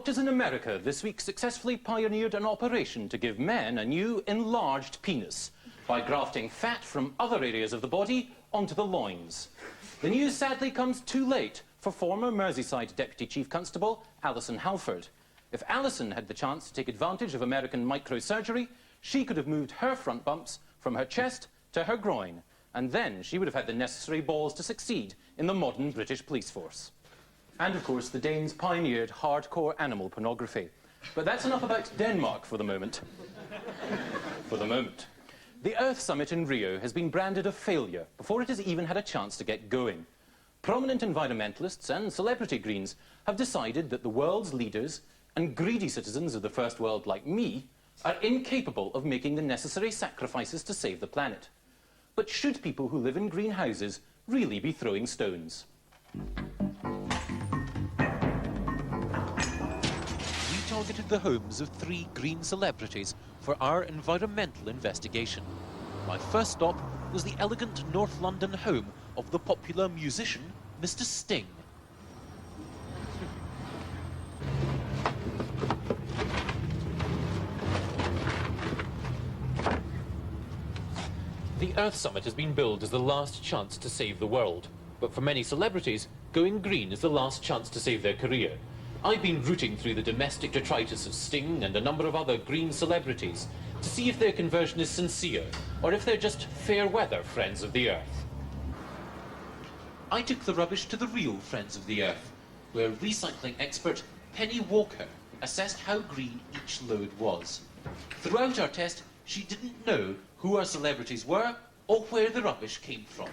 Doctors in America this week successfully pioneered an operation to give men a new enlarged penis by grafting fat from other areas of the body onto the loins. The news sadly comes too late for former Merseyside Deputy Chief Constable Alison Halford. If Alison had the chance to take advantage of American microsurgery, she could have moved her front bumps from her chest to her groin, and then she would have had the necessary balls to succeed in the modern British police force. And of course, the Danes pioneered hardcore animal pornography. But that's enough about Denmark for the moment. For the moment. The Earth Summit in Rio has been branded a failure before it has even had a chance to get going. Prominent environmentalists and celebrity greens have decided that the world's leaders and greedy citizens of the first world like me are incapable of making the necessary sacrifices to save the planet. But should people who live in greenhouses really be throwing stones? Targeted the homes of 3 green celebrities for our environmental investigation. My first stop was the elegant North London home of the popular musician, Mr. Sting. The Earth Summit has been billed as the last chance to save the world. But for many celebrities, going green is the last chance to save their career. I've been rooting through the domestic detritus of Sting and a number of other green celebrities to see if their conversion is sincere or if they're just fair weather friends of the Earth. I took the rubbish to the real Friends of the Earth, where recycling expert Penny Walker assessed how green each load was. Throughout our test, she didn't know who our celebrities were or where the rubbish came from.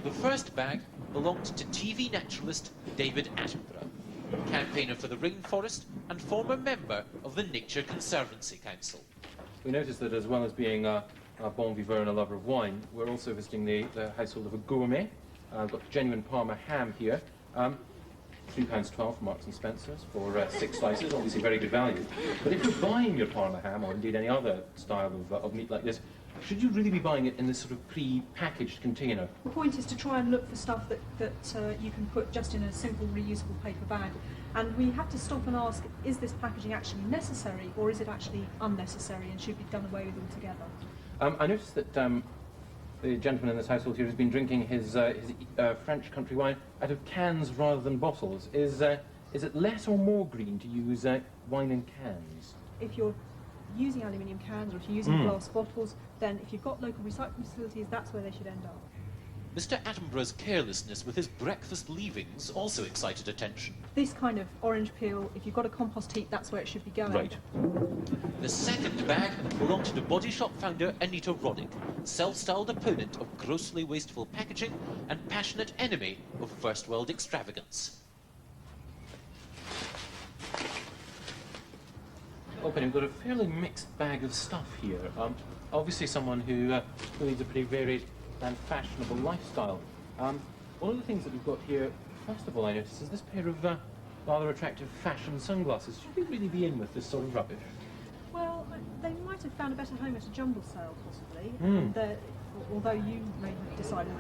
The first bag belonged to TV naturalist David Attenborough, campaigner for the rainforest and former member of the Nature Conservancy Council. We noticed that as well as being a bon vivant and a lover of wine, we're also visiting the household of a gourmet. I've got genuine Parma ham here. £3.12 from Marks and Spencer's for 6 slices, obviously very good value. But if you're buying your Parma ham, or indeed any other style of meat like this, should you really be buying it in this sort of pre-packaged container? The point is to try and look for stuff that you can put just in a simple reusable paper bag. And we have to stop and ask, is this packaging actually necessary or is it actually unnecessary and should be done away with altogether? I noticed that the gentleman in this household here has been drinking his French country wine out of cans rather than bottles. Is it less or more green to use wine in cans? If you're using aluminium cans or if you're using glass bottles, then if you've got local recycling facilities, that's where they should end up. Mr. Attenborough's carelessness with his breakfast leavings also excited attention. This kind of orange peel, if you've got a compost heap, that's where it should be going. Right. The second bag belonged to Body Shop founder Anita Roddick, self-styled opponent of grossly wasteful packaging and passionate enemy of first world extravagance. Open, we've got a fairly mixed bag of stuff here. Obviously someone who leads a pretty varied and fashionable lifestyle. One of the things that we've got here, first of all, I noticed, is this pair of rather attractive fashion sunglasses. Should we really be in with this sort of rubbish? Well, they might have found a better home at a jumble sale, possibly. And although you may have decided,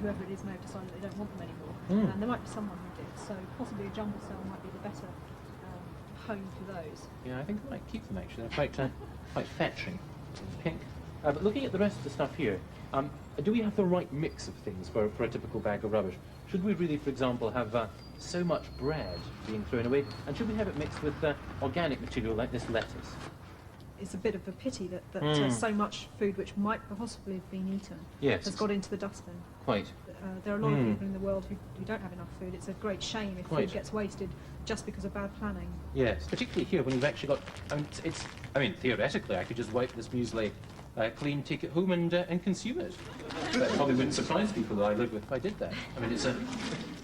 whoever it is may have decided they don't want them anymore, and there might be someone who did. So possibly a jumble sale might be the better home for those. Yeah, I think I might keep them actually. They're quite fetching. Pink. But looking at the rest of the stuff here, do we have the right mix of things for a typical bag of rubbish? Should we really, for example, have so much bread being thrown away, and should we have it mixed with organic material like this lettuce? It's a bit of a pity that so much food which might possibly have been eaten has got into the dustbin. Quite. There are a lot of people in the world who don't have enough food. It's a great shame if food gets wasted just because of bad planning. Yes, particularly here when you've actually got... I mean, theoretically, I could just wipe this muesli clean, take it home and consume it. That probably wouldn't surprise people that I live with if I did that. I mean, it's a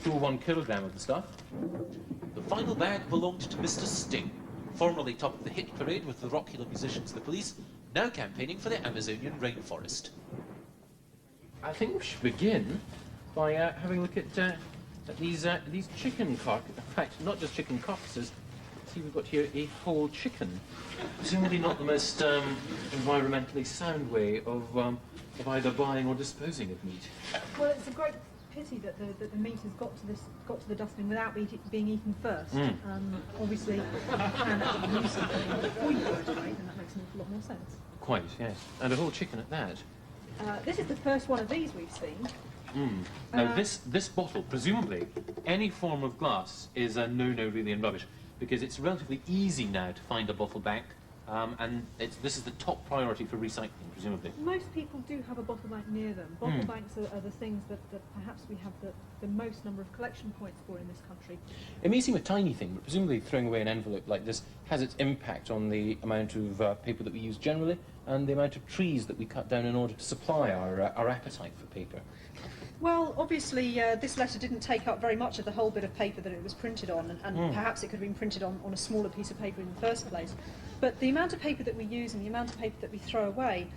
full 1 kilogram of the stuff. The final bag belonged to Mr. Sting, formerly top of the hit parade with the rock-killer musicians The Police, now campaigning for the Amazonian rainforest. I think we should begin by having a look at these chicken carcasses. In fact, not just chicken carcasses. See, we've got here a whole chicken. Presumably not the most environmentally sound way of either buying or disposing of meat. Well, it's a great pity that the meat has got to the dustbin without being eaten first. Obviously, you can use something before you throw it away, then that makes an awful lot more sense. Quite, yes. And a whole chicken at that. This is the first one of these we've seen. Now, this bottle, presumably, any form of glass is a no-no really and rubbish, because it's relatively easy now to find a bottle bank, and this is the top priority for recycling, presumably. Most people do have a bottle bank near them. Bottle banks are the things that perhaps we have the most number of collection points for in this country. It may seem a tiny thing, but presumably throwing away an envelope like this has its impact on the amount of paper that we use generally and the amount of trees that we cut down in order to supply our appetite for paper. Well, obviously, this letter didn't take up very much of the whole bit of paper that it was printed on, and perhaps it could have been printed on a smaller piece of paper in the first place. But the amount of paper that we use and the amount of paper that we throw away,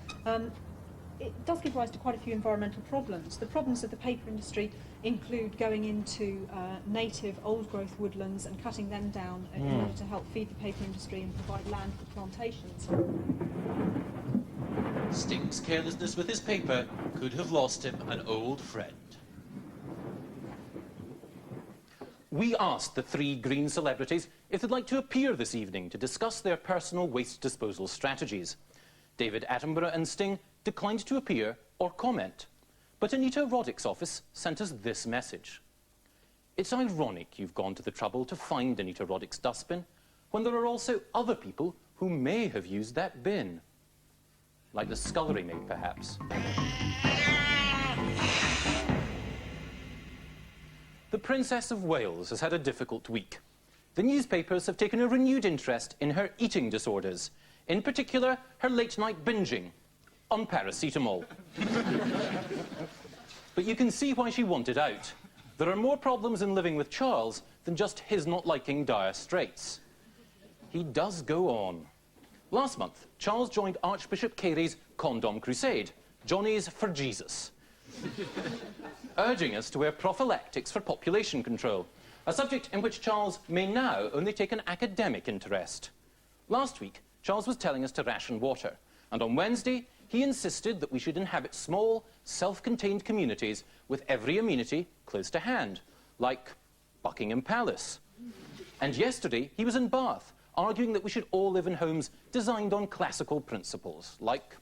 it does give rise to quite a few environmental problems. The problems of the paper industry include going into native old-growth woodlands and cutting them down in order to help feed the paper industry and provide land for plantations. Sting's carelessness with his paper could have lost him an old friend. We asked the three green celebrities if they'd like to appear this evening to discuss their personal waste disposal strategies. David Attenborough and Sting declined to appear or comment, but Anita Roddick's office sent us this message. It's ironic you've gone to the trouble to find Anita Roddick's dustbin when there are also other people who may have used that bin. Like the scullery maid, perhaps. The Princess of Wales has had a difficult week. The newspapers have taken a renewed interest in her eating disorders, in particular her late-night binging on paracetamol. But you can see why she wanted out. There are more problems in living with Charles than just his not liking dire straits. He does go on. Last month, Charles joined Archbishop Carey's condom crusade, Johnny's for Jesus, urging us to wear prophylactics for population control, a subject in which Charles may now only take an academic interest. Last week, Charles was telling us to ration water, and on Wednesday, he insisted that we should inhabit small, self-contained communities with every amenity close to hand, like Buckingham Palace. And yesterday, he was in Bath, arguing that we should all live in homes designed on classical principles, like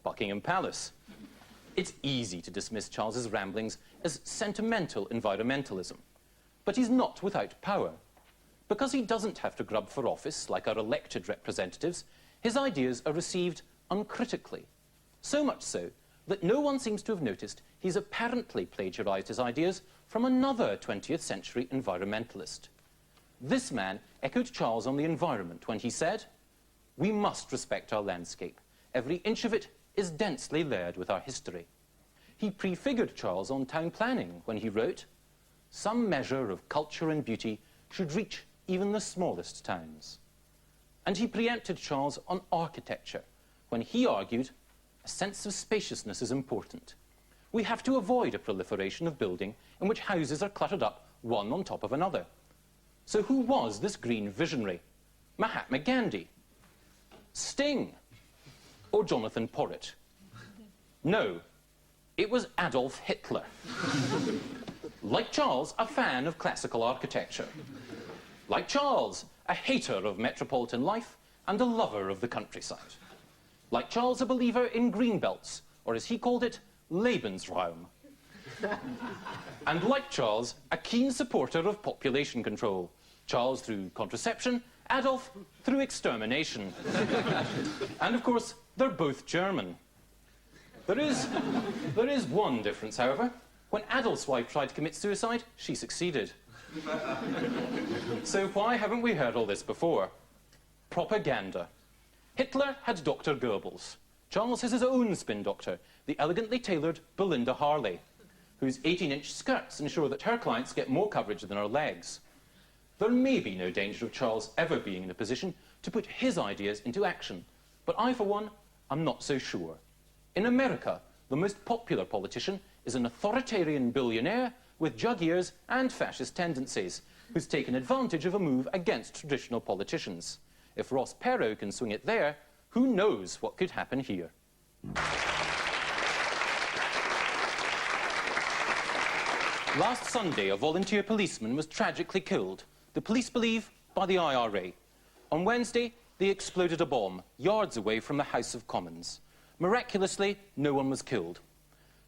Buckingham Palace. It's easy to dismiss Charles's ramblings as sentimental environmentalism, but he's not without power. Because he doesn't have to grub for office like our elected representatives, his ideas are received uncritically. So much so that no one seems to have noticed he's apparently plagiarized his ideas from another 20th century environmentalist. This man echoed Charles on the environment when he said, "We must respect our landscape. Every inch of it is densely layered with our history." He prefigured Charles on town planning when he wrote, "Some measure of culture and beauty should reach even the smallest towns." And he preempted Charles on architecture when he argued, "A sense of spaciousness is important. We have to avoid a proliferation of building in which houses are cluttered up one on top of another." So who was this green visionary? Mahatma Gandhi? Sting? Or Jonathan Porritt? No, it was Adolf Hitler. Like Charles, a fan of classical architecture. Like Charles, a hater of metropolitan life and a lover of the countryside. Like Charles, a believer in green belts, or as he called it, Lebensraum. And like Charles, a keen supporter of population control. Charles through contraception, Adolf through extermination. And of course, they're both German. There is one difference, however. When Adolf's wife tried to commit suicide, she succeeded. So why haven't we heard all this before? Propaganda. Hitler had Dr. Goebbels. Charles has his own spin doctor, the elegantly tailored Belinda Harley, whose 18-inch skirts ensure that her clients get more coverage than her legs. There may be no danger of Charles ever being in a position to put his ideas into action, but I, for one, am not so sure. In America, the most popular politician is an authoritarian billionaire with jug ears and fascist tendencies, who's taken advantage of a move against traditional politicians. If Ross Perot can swing it there, who knows what could happen here? Last Sunday, a volunteer policeman was tragically killed. The police believe by the IRA. On Wednesday, they exploded a bomb yards away from the House of Commons. Miraculously, no one was killed.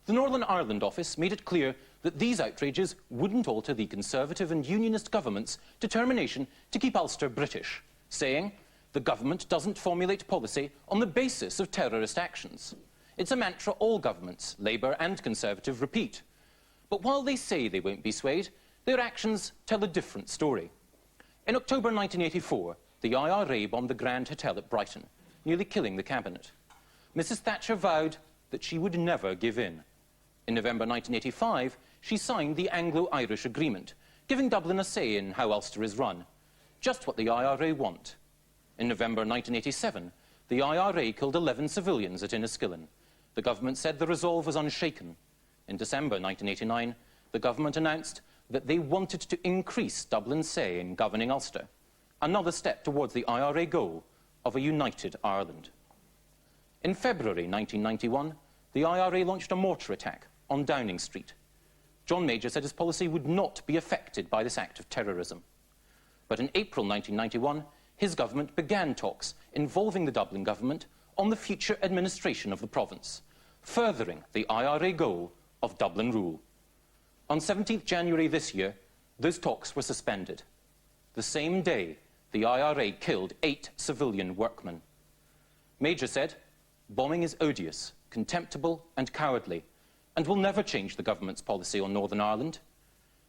The Northern Ireland office made it clear that these outrages wouldn't alter the Conservative and Unionist government's determination to keep Ulster British, saying the government doesn't formulate policy on the basis of terrorist actions. It's a mantra all governments, Labour and Conservative, repeat. But while they say they won't be swayed, their actions tell a different story. In October 1984, the IRA bombed the Grand Hotel at Brighton, nearly killing the cabinet. Mrs. Thatcher vowed that she would never give in. In November 1985, she signed the Anglo-Irish Agreement, giving Dublin a say in how Ulster is run, just what the IRA want. In November 1987, the IRA killed 11 civilians at Inniskillen. The government said the resolve was unshaken. In December 1989, the government announced that they wanted to increase Dublin's say in governing Ulster, another step towards the IRA goal of a united Ireland. In February 1991, the IRA launched a mortar attack on Downing Street. John Major said his policy would not be affected by this act of terrorism. But in April 1991, his government began talks involving the Dublin government on the future administration of the province, furthering the IRA goal of Dublin rule. On 17th January this year, those talks were suspended. The same day, the IRA killed 8 civilian workmen. Major said, bombing is odious, contemptible and cowardly, and will never change the government's policy on Northern Ireland.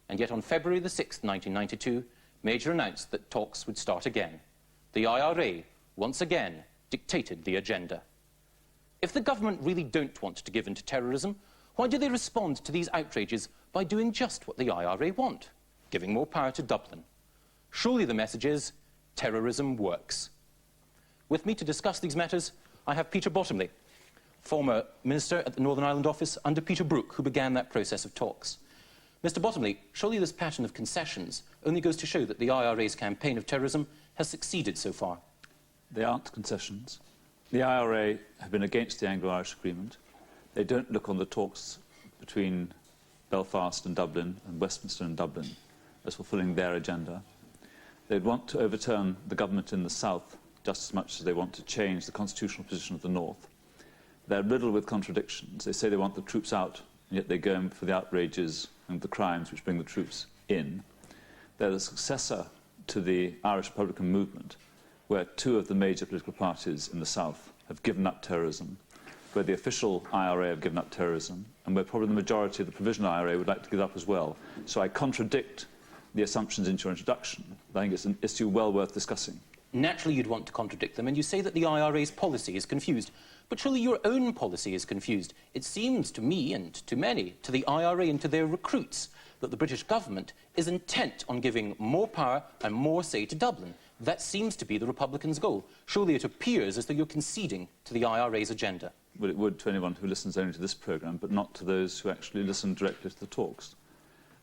And yet on February the 6th, 1992, Major announced that talks would start again. The IRA, once again, dictated the agenda. If the government really don't want to give in to terrorism, why do they respond to these outrages by doing just what the IRA want, giving more power to Dublin? Surely the message is, terrorism works. With me to discuss these matters, I have Peter Bottomley, former Minister at the Northern Ireland Office under Peter Brooke, who began that process of talks. Mr. Bottomley, surely this pattern of concessions only goes to show that the IRA's campaign of terrorism has succeeded so far. They aren't concessions. The IRA have been against the Anglo-Irish Agreement. They don't look on the talks between Belfast and Dublin and Westminster and Dublin as fulfilling their agenda. They'd want to overturn the government in the south just as much as they want to change the constitutional position of the north. They're riddled with contradictions. They say they want the troops out, and yet they go in for the outrages and the crimes which bring the troops in. They're the successor to the Irish Republican movement, where 2 of the major political parties in the south have given up terrorism, where the official IRA have given up terrorism, and where probably the majority of the provisional IRA would like to give up as well. So I contradict the assumptions in your introduction. I think it's an issue well worth discussing. Naturally, you'd want to contradict them, and you say that the IRA's policy is confused. But surely your own policy is confused. It seems to me, and to many, to the IRA and to their recruits, that the British government is intent on giving more power and more say to Dublin. That seems to be the Republicans' goal. Surely it appears as though you're conceding to the IRA's agenda. Well, it would to anyone who listens only to this programme, but not to those who actually listen directly to the talks.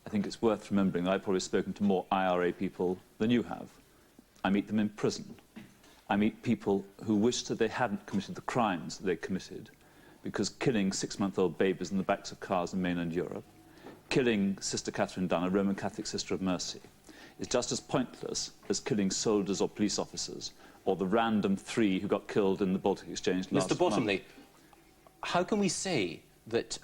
I think it's worth remembering that I've probably spoken to more IRA people than you have. I meet them in prison. I meet people who wish that they hadn't committed the crimes that they committed, because killing 6-month-old babies in the backs of cars in mainland Europe, killing Sister Catherine Dunn, a Roman Catholic Sister of Mercy, is just as pointless as killing soldiers or police officers, or the random 3 who got killed in the Baltic Exchange last month. Mr. Bottomley, how can we say that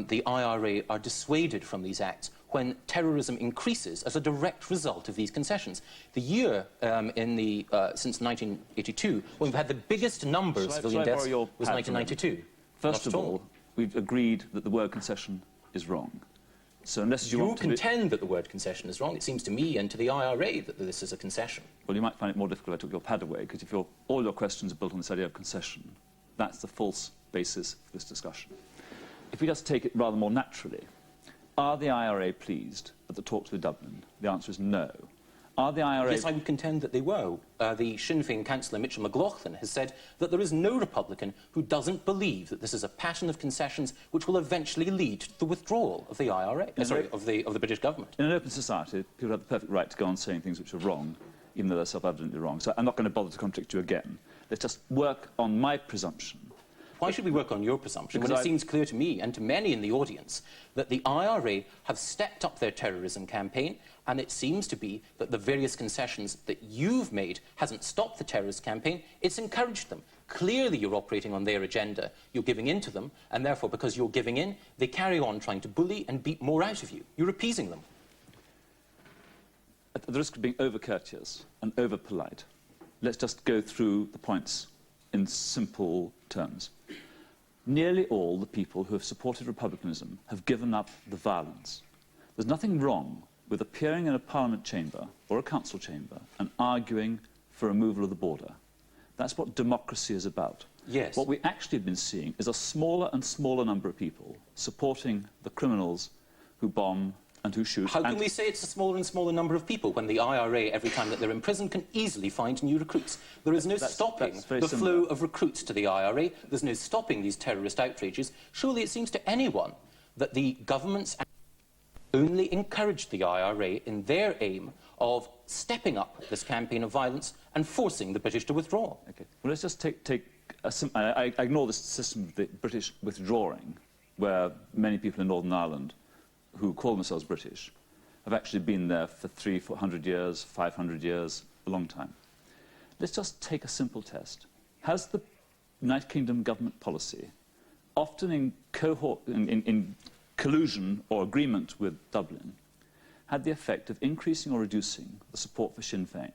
the IRA are dissuaded from these acts when terrorism increases as a direct result of these concessions? The year since 1982, when we've had the biggest number of civilian deaths, was 1992. First of all, we've agreed that the word concession is wrong. So unless you want to contend that the word concession is wrong, it seems to me and to the IRA that this is a concession. Well, you might find it more difficult if I took your pad away, because if all your questions are built on this idea of concession, that's the false basis for this discussion. If we just take it rather more naturally, are the IRA pleased at the talks with Dublin? The answer is no. Are the IRA... Yes, I would contend that they were. The Sinn Féin councillor, Mitchell McLaughlin, has said that there is no Republican who doesn't believe that this is a pattern of concessions which will eventually lead to the withdrawal of the IRA, of the British government. In an open society, people have the perfect right to go on saying things which are wrong, even though they're self-evidently wrong. So I'm not going to bother to contradict you again. Let's just work on my presumption Why should we work on your presumption when it seems clear to me and to many in the audience that the IRA have stepped up their terrorism campaign, and it seems to be that the various concessions that you've made hasn't stopped the terrorist campaign, it's encouraged them. Clearly you're operating on their agenda, you're giving in to them, and therefore because you're giving in, they carry on trying to bully and beat more out of you. You're appeasing them. At the risk of being over-courteous and over-polite, let's just go through the points in simple terms. Nearly all the people who have supported republicanism have given up the violence. There's nothing wrong with appearing in a parliament chamber or a council chamber and arguing for removal of the border. That's what democracy is about. Yes. What we actually have been seeing is a smaller and smaller number of people supporting the criminals who bomb and who shoot. How can we say it's a smaller and smaller number of people when the IRA, every time that they're in prison, can easily find new recruits? There is no stopping the flow of recruits to the IRA. There's no stopping these terrorist outrages. Surely it seems to anyone that the government's only encouraged the IRA in their aim of stepping up this campaign of violence and forcing the British to withdraw. Okay. Well, let's just take I ignore this system of the British withdrawing, where many people in Northern Ireland who call themselves British have actually been there for 300-400 years, 500 years, a long time. Let's just take a simple test. Has the United Kingdom government policy, often in collusion or agreement with Dublin, had the effect of increasing or reducing the support for Sinn Féin?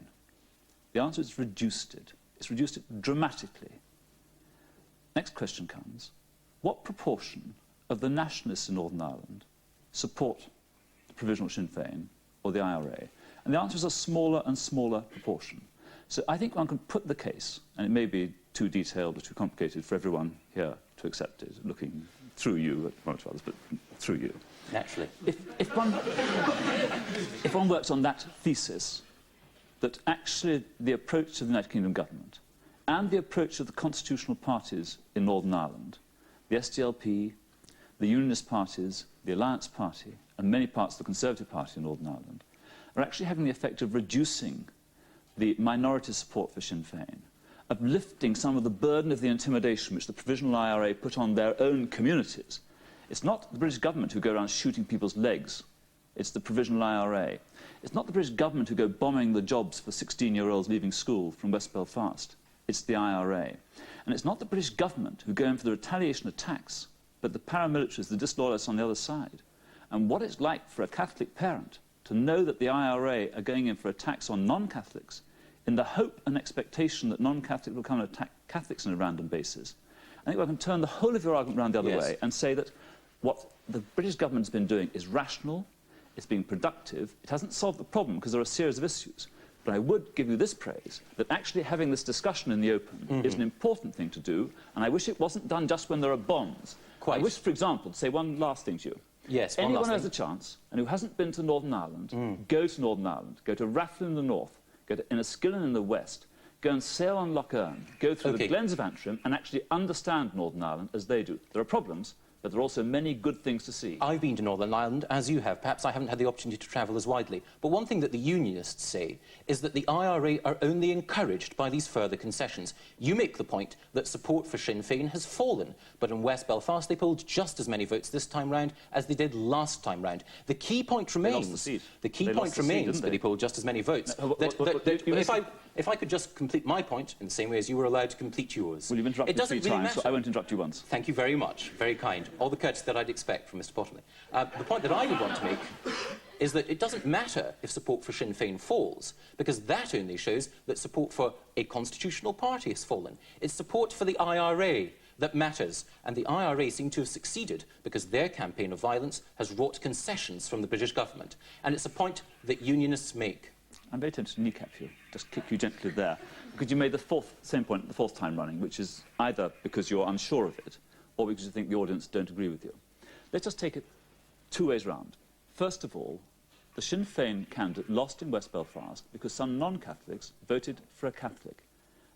The answer is reduced it. It's reduced it dramatically. Next question comes, what proportion of the nationalists in Northern Ireland support the Provisional Sinn Féin or the IRA? And the answer is a smaller and smaller proportion. So I think one can put the case, and it may be too detailed or too complicated for everyone here to accept it, looking through you, one or two others, but through you. Naturally. If one works on that thesis, that actually the approach to the United Kingdom government and the approach of the constitutional parties in Northern Ireland, the SDLP, the Unionist parties, the Alliance Party, and many parts of the Conservative Party in Northern Ireland, are actually having the effect of reducing the minority support for Sinn Féin, of lifting some of the burden of the intimidation which the Provisional IRA put on their own communities. It's not the British government who go around shooting people's legs. It's the Provisional IRA. It's not the British government who go bombing the jobs for 16-year-olds leaving school from West Belfast. It's the IRA. And it's not the British government who go in for the retaliation attacks, but the paramilitaries, the disloyalists on the other side. And what it's like for a Catholic parent to know that the IRA are going in for attacks on non-Catholics in the hope and expectation that non-Catholics will come and attack Catholics on a random basis. I think we can turn the whole of your argument around the other way and say that what the British government's been doing is rational, it's been productive, it hasn't solved the problem because there are a series of issues. But I would give you this praise, that actually having this discussion in the open is an important thing to do, and I wish it wasn't done just when there are bombs. Quite. I wish, for example, to say one last thing to you. Yes, Anyone who has a chance, and who hasn't been to Northern Ireland, go to Northern Ireland, go to Rathlin in the north, go to Enniskillen in the west, go and sail on Lough Erne, go through the Glens of Antrim, and actually understand Northern Ireland as they do. There are problems, but there are also many good things to see. I've been to Northern Ireland, as you have. Perhaps I haven't had the opportunity to travel as widely. But one thing that the Unionists say is that the IRA are only encouraged by these further concessions. You make the point that support for Sinn Féin has fallen, but in West Belfast they polled just as many votes this time round as they did last time round. The key point remains... They lost the seat. The key They point lost the seat, remains didn't that they? they polled just as many votes. If I could just complete my point in the same way as you were allowed to complete yours. Well, you've interrupted me 3 really times, matter. so I won't interrupt you once. Thank you very much. Very kind. All the courtesy that I'd expect from Mr. Potterley. The point that I would want to make is that it doesn't matter if support for Sinn Féin falls, because that only shows that support for a constitutional party has fallen. It's support for the IRA that matters, and the IRA seem to have succeeded because their campaign of violence has wrought concessions from the British government. And it's a point that Unionists make. I'm very tempted to kneecap you, just kick you gently there, because you made the same point the fourth time running, which is either because you're unsure of it, or because you think the audience don't agree with you. Let's just take it 2 ways round. First of all, the Sinn Féin candidate lost in West Belfast because some non-Catholics voted for a Catholic.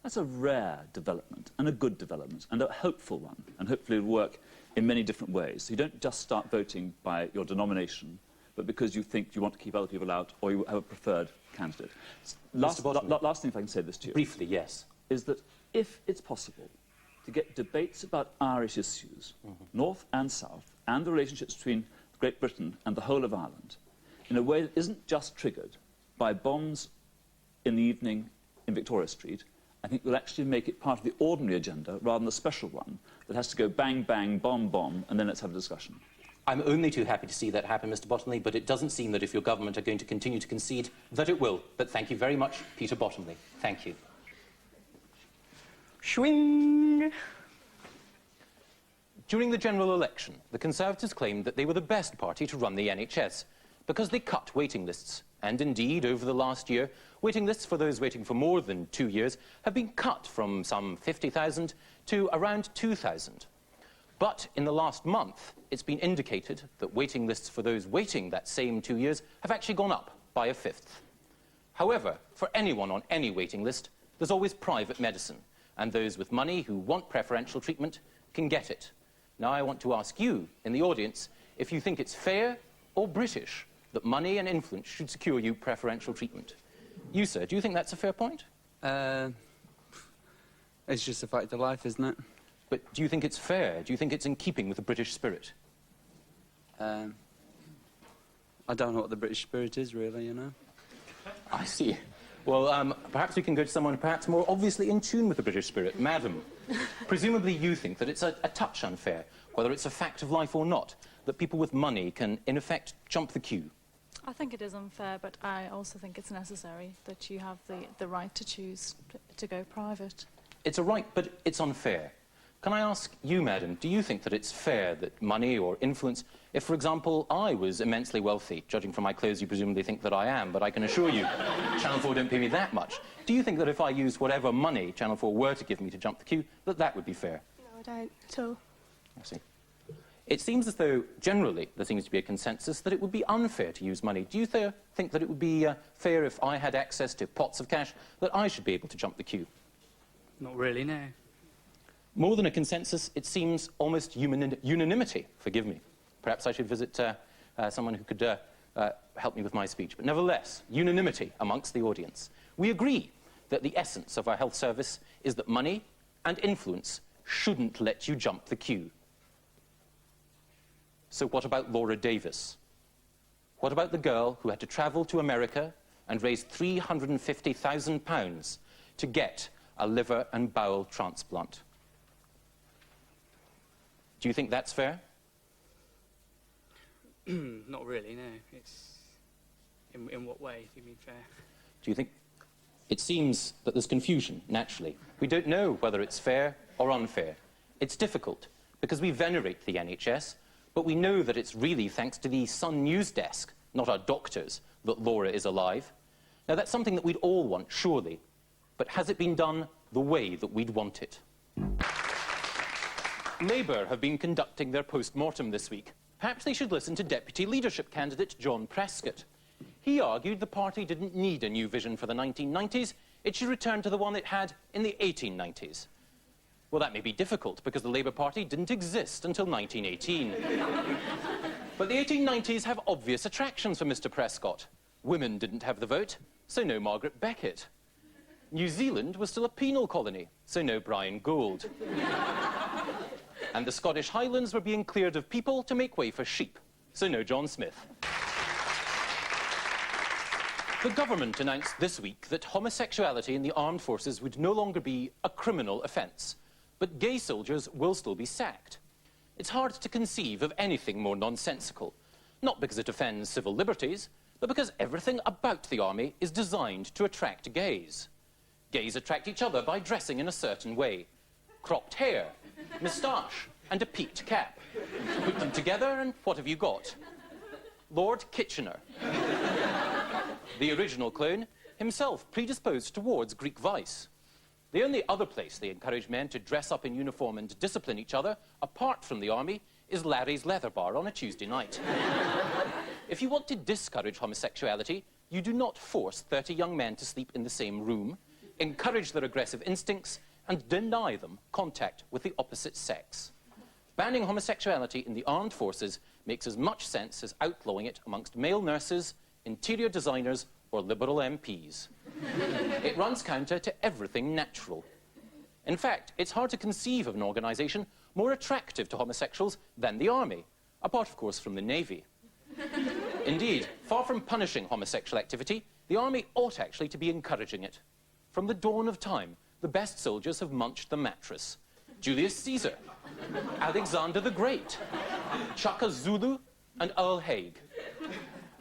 That's a rare development, and a good development, and a hopeful one, and hopefully it'll work in many different ways. So you don't just start voting by your denomination, but because you think you want to keep other people out, or you have a preferred candidate. Last thing, if I can say this to you. Briefly, yes. Is that if it's possible to get debates about Irish issues, North and South, and the relationships between Great Britain and the whole of Ireland, in a way that isn't just triggered by bombs in the evening in Victoria Street, I think will actually make it part of the ordinary agenda rather than the special one that has to go bang, bang, bomb, bomb, and then let's have a discussion. I'm only too happy to see that happen, Mr. Bottomley, but it doesn't seem that if your government are going to continue to concede, that it will. But thank you very much, Peter Bottomley. Thank you. Swing! During the general election, the Conservatives claimed that they were the best party to run the NHS because they cut waiting lists. And indeed, over the last year, waiting lists for those waiting for more than 2 years have been cut from some 50,000 to around 2,000. But in the last month, it's been indicated that waiting lists for those waiting that same 2 years have actually gone up by a fifth. However, for anyone on any waiting list, there's always private medicine, and those with money who want preferential treatment can get it. Now I want to ask you, in the audience, if you think it's fair or British that money and influence should secure you preferential treatment. You, sir, do you think that's a fair point? It's just a fact of life, isn't it? But do you think it's fair? Do you think it's in keeping with the British spirit? I don't know what the British spirit is, really, you know. I see. Well, perhaps we can go to someone perhaps more obviously in tune with the British spirit. Madam, presumably you think that it's a touch unfair, whether it's a fact of life or not, that people with money can, in effect, jump the queue. I think it is unfair, but I also think it's necessary that you have the right to choose to go private. It's a right, but it's unfair. Can I ask you, madam, do you think that it's fair that money or influence, if, for example, I was immensely wealthy, judging from my clothes, you presumably think that I am, but I can assure you, Channel 4 don't pay me that much. Do you think that if I used whatever money Channel 4 were to give me to jump the queue, that that would be fair? No, I don't at all. I see. It seems as though, generally, there seems to be a consensus that it would be unfair to use money. Do you think that it would be fair if I had access to pots of cash, that I should be able to jump the queue? Not really, no. More than a consensus, it seems almost unanimity. Forgive me. Perhaps I should visit someone who could help me with my speech. But nevertheless, unanimity amongst the audience. We agree that the essence of our health service is that money and influence shouldn't let you jump the queue. So what about Laura Davis? What about the girl who had to travel to America and raise £350,000 to get a liver and bowel transplant? Do you think that's fair? Not really, no. It's... In what way do you mean fair? Do you think... It seems that there's confusion, naturally. We don't know whether it's fair or unfair. It's difficult, because we venerate the NHS, but we know that it's really thanks to the Sun News desk, not our doctors, that Laura is alive. Now, that's something that we'd all want, surely. But has it been done the way that we'd want it? Labour have been conducting their post-mortem this week. Perhaps they should listen to Deputy Leadership candidate John Prescott. He argued the party didn't need a new vision for the 1990s. It should return to the one it had in the 1890s. Well, that may be difficult, because the Labour Party didn't exist until 1918. But the 1890s have obvious attractions for Mr. Prescott. Women didn't have the vote, so no Margaret Beckett. New Zealand was still a penal colony, so no Brian Gould. And the Scottish Highlands were being cleared of people to make way for sheep, so no John Smith. The government announced this week that homosexuality in the armed forces would no longer be a criminal offence, but gay soldiers will still be sacked. It's hard to conceive of anything more nonsensical, not because it offends civil liberties, but because everything about the army is designed to attract gays. Gays attract each other by dressing in a certain way. Cropped hair, moustache, and a peaked cap. Put them together, and what have you got? Lord Kitchener. The original clone, himself predisposed towards Greek vice. The only other place they encourage men to dress up in uniform and discipline each other, apart from the army, is Larry's Leather Bar on a Tuesday night. If you want to discourage homosexuality, you do not force 30 young men to sleep in the same room, encourage their aggressive instincts, and deny them contact with the opposite sex. Banning homosexuality in the armed forces makes as much sense as outlawing it amongst male nurses, interior designers, or Liberal MPs. It runs counter to everything natural. In fact, it's hard to conceive of an organisation more attractive to homosexuals than the army, apart, of course, from the navy. Indeed, far from punishing homosexual activity, the army ought actually to be encouraging it. From the dawn of time, the best soldiers have munched the mattress. Julius Caesar, Alexander the Great, Shaka Zulu, and Earl Haig.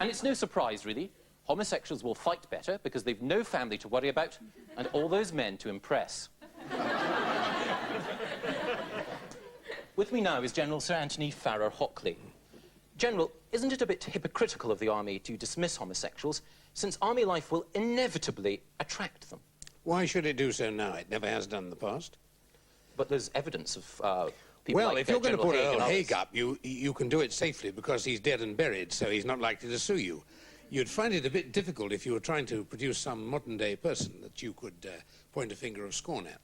And it's no surprise, really. Homosexuals will fight better because they've no family to worry about and all those men to impress. With me now is General Sir Anthony Farrer Hockley. General, isn't it a bit hypocritical of the army to dismiss homosexuals, since army life will inevitably attract them? Why should it do so now? It never has done in the past. But there's evidence of people Well, like if you're going to General put Haig and Earl Haig others. up, you can do it safely because he's dead and buried, so he's not likely to sue you. You'd find it a bit difficult if you were trying to produce some modern-day person that you could point a finger of scorn at.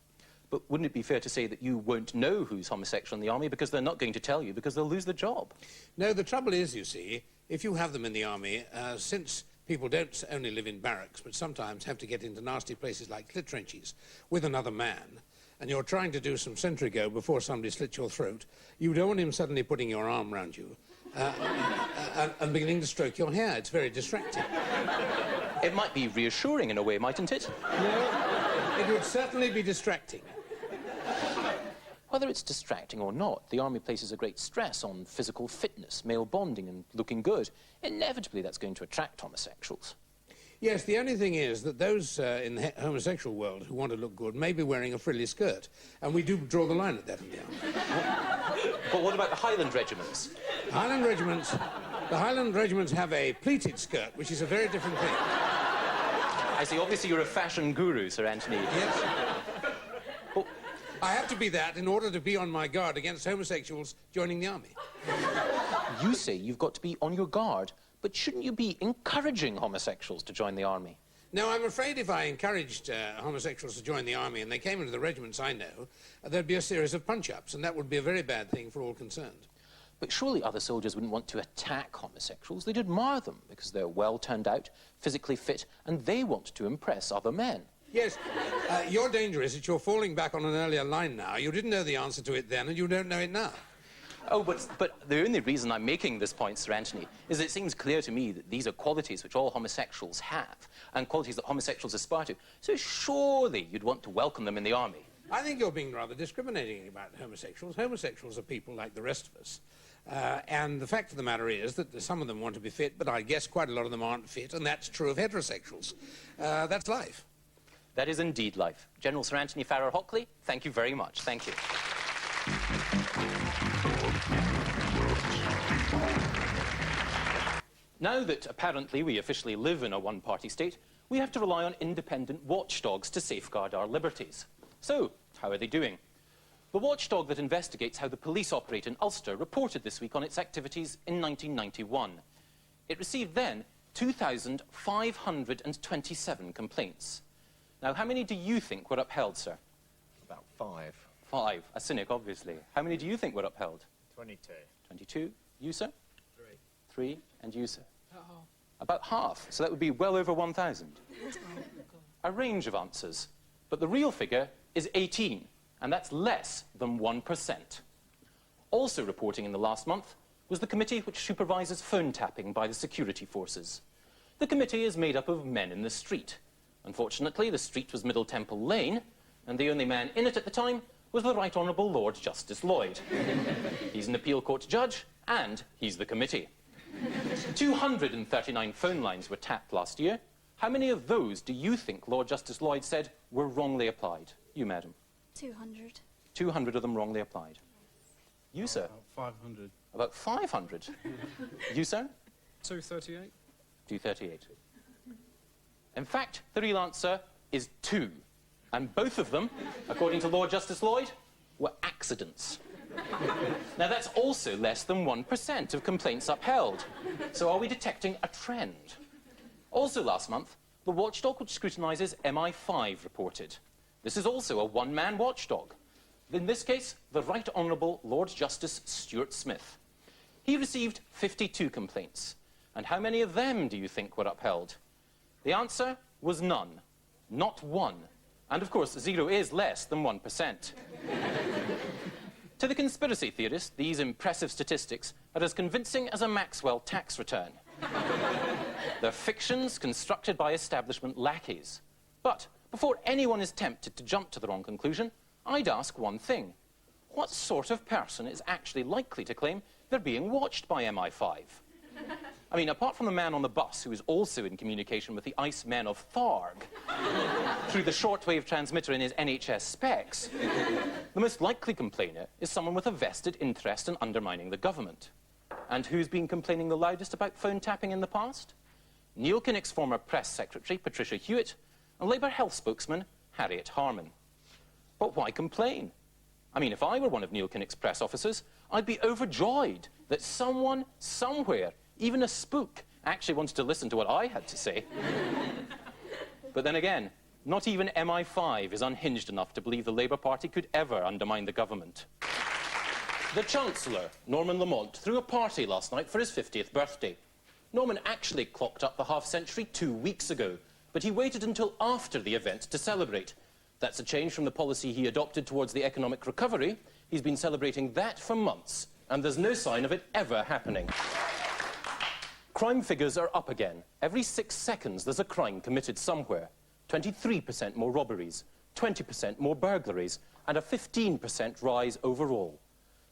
But wouldn't it be fair to say that you won't know who's homosexual in the army because they're not going to tell you because they'll lose the job? No, the trouble is, you see, if you have them in the army, since people don't only live in barracks but sometimes have to get into nasty places like clit trenches with another man, and you're trying to do some sentry go before somebody slits your throat, you don't want him suddenly putting your arm round you and beginning to stroke your hair. It's very distracting. It might be reassuring in a way, mightn't it? No, it would certainly be distracting. Whether it's distracting or not, the army places a great stress on physical fitness, male bonding and looking good. Inevitably, that's going to attract homosexuals. Yes, the only thing is that those in the homosexual world who want to look good may be wearing a frilly skirt, and we do draw the line at that in the army. But what about the Highland regiments? The Highland regiments have a pleated skirt, which is a very different thing. I see, obviously you're a fashion guru, Sir Anthony. Yes. I have to be that in order to be on my guard against homosexuals joining the army. You say you've got to be on your guard, but shouldn't you be encouraging homosexuals to join the army? No, I'm afraid if I encouraged homosexuals to join the army and they came into the regiments I know, there'd be a series of punch-ups, and that would be a very bad thing for all concerned. But surely other soldiers wouldn't want to attack homosexuals. They'd admire them because they're well turned out, physically fit, and they want to impress other men. Yes, your danger is that you're falling back on an earlier line now. You didn't know the answer to it then, and you don't know it now. Oh, but the only reason I'm making this point, Sir Anthony, is it seems clear to me that these are qualities which all homosexuals have, and qualities that homosexuals aspire to. So surely you'd want to welcome them in the army. I think you're being rather discriminating about homosexuals. Homosexuals are people like the rest of us. And the fact of the matter is that some of them want to be fit, but I guess quite a lot of them aren't fit, and that's true of heterosexuals. That's life. That is indeed life. General Sir Anthony Farrer Hockley, thank you very much. Thank you. Now that apparently we officially live in a one-party state, we have to rely on independent watchdogs to safeguard our liberties. So, how are they doing? The watchdog that investigates how the police operate in Ulster reported this week on its activities in 1991. It received then 2,527 complaints. Now, how many do you think were upheld, sir? About 5. 5. A cynic, obviously. How many do you think were upheld? 22. 22. You, sir? 3. 3. And you, sir? About half. So that would be well over 1,000. A range of answers. But the real figure is 18, and that's less than 1%. Also reporting in the last month was the committee which supervises phone tapping by the security forces. The committee is made up of men in the street. Unfortunately, the street was Middle Temple Lane, and the only man in it at the time was the Right Honourable Lord Justice Lloyd. He's an appeal court judge, and he's the committee. 239 phone lines were tapped last year. How many of those do you think Lord Justice Lloyd said were wrongly applied? You, madam. 200. 200 of them wrongly applied. You, sir? About 500. About 500. You, sir? 238. 238. In fact, the real answer is 2. And both of them, according to Lord Justice Lloyd, were accidents. Now, that's also less than 1% of complaints upheld. So are we detecting a trend? Also last month, the watchdog which scrutinises MI5 reported. This is also a one-man watchdog. In this case, the Right Honourable Lord Justice Stuart Smith. He received 52 complaints. And how many of them do you think were upheld? The answer was none. Not one. And of course, 0 is less than 1%. To the conspiracy theorists, these impressive statistics are as convincing as a Maxwell tax return. They're fictions constructed by establishment lackeys. But before anyone is tempted to jump to the wrong conclusion, I'd ask one thing. What sort of person is actually likely to claim they're being watched by MI5? I mean, apart from the man on the bus who is also in communication with the Icemen of Tharg through the shortwave transmitter in his NHS specs, the most likely complainer is someone with a vested interest in undermining the government. And who's been complaining the loudest about phone tapping in the past? Neil Kinnock's former press secretary, Patricia Hewitt, and Labour health spokesman, Harriet Harman. But why complain? I mean, if I were one of Neil Kinnock's press officers, I'd be overjoyed that someone, somewhere, even a spook, actually wanted to listen to what I had to say. But then again, not even MI5 is unhinged enough to believe the Labour Party could ever undermine the government. The Chancellor, Norman Lamont, threw a party last night for his 50th birthday. Norman actually clocked up the half-century 2 weeks ago, but he waited until after the event to celebrate. That's a change from the policy he adopted towards the economic recovery. He's been celebrating that for months, and there's no sign of it ever happening. Crime figures are up again. Every 6 seconds there's a crime committed somewhere. 23% more robberies, 20% more burglaries, and a 15% rise overall.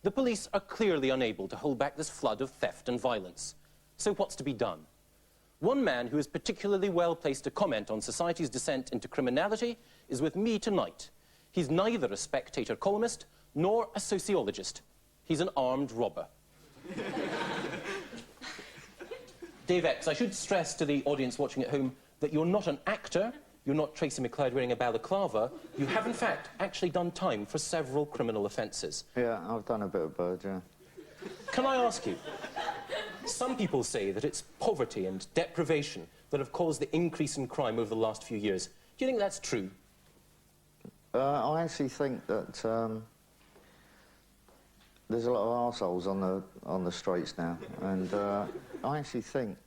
The police are clearly unable to hold back this flood of theft and violence. So what's to be done? One man who is particularly well placed to comment on society's descent into criminality is with me tonight. He's neither a Spectator columnist nor a sociologist. He's an armed robber. Dave X, I should stress to the audience watching at home that you're not an actor, you're not Tracy McCloud wearing a balaclava. You have, in fact, actually done time for several criminal offences. Yeah, I've done a bit of both, yeah. Can I ask you, some people say that it's poverty and deprivation that have caused the increase in crime over the last few years. Do you think that's true? I actually think that there's a lot of arseholes on the streets now, and I actually think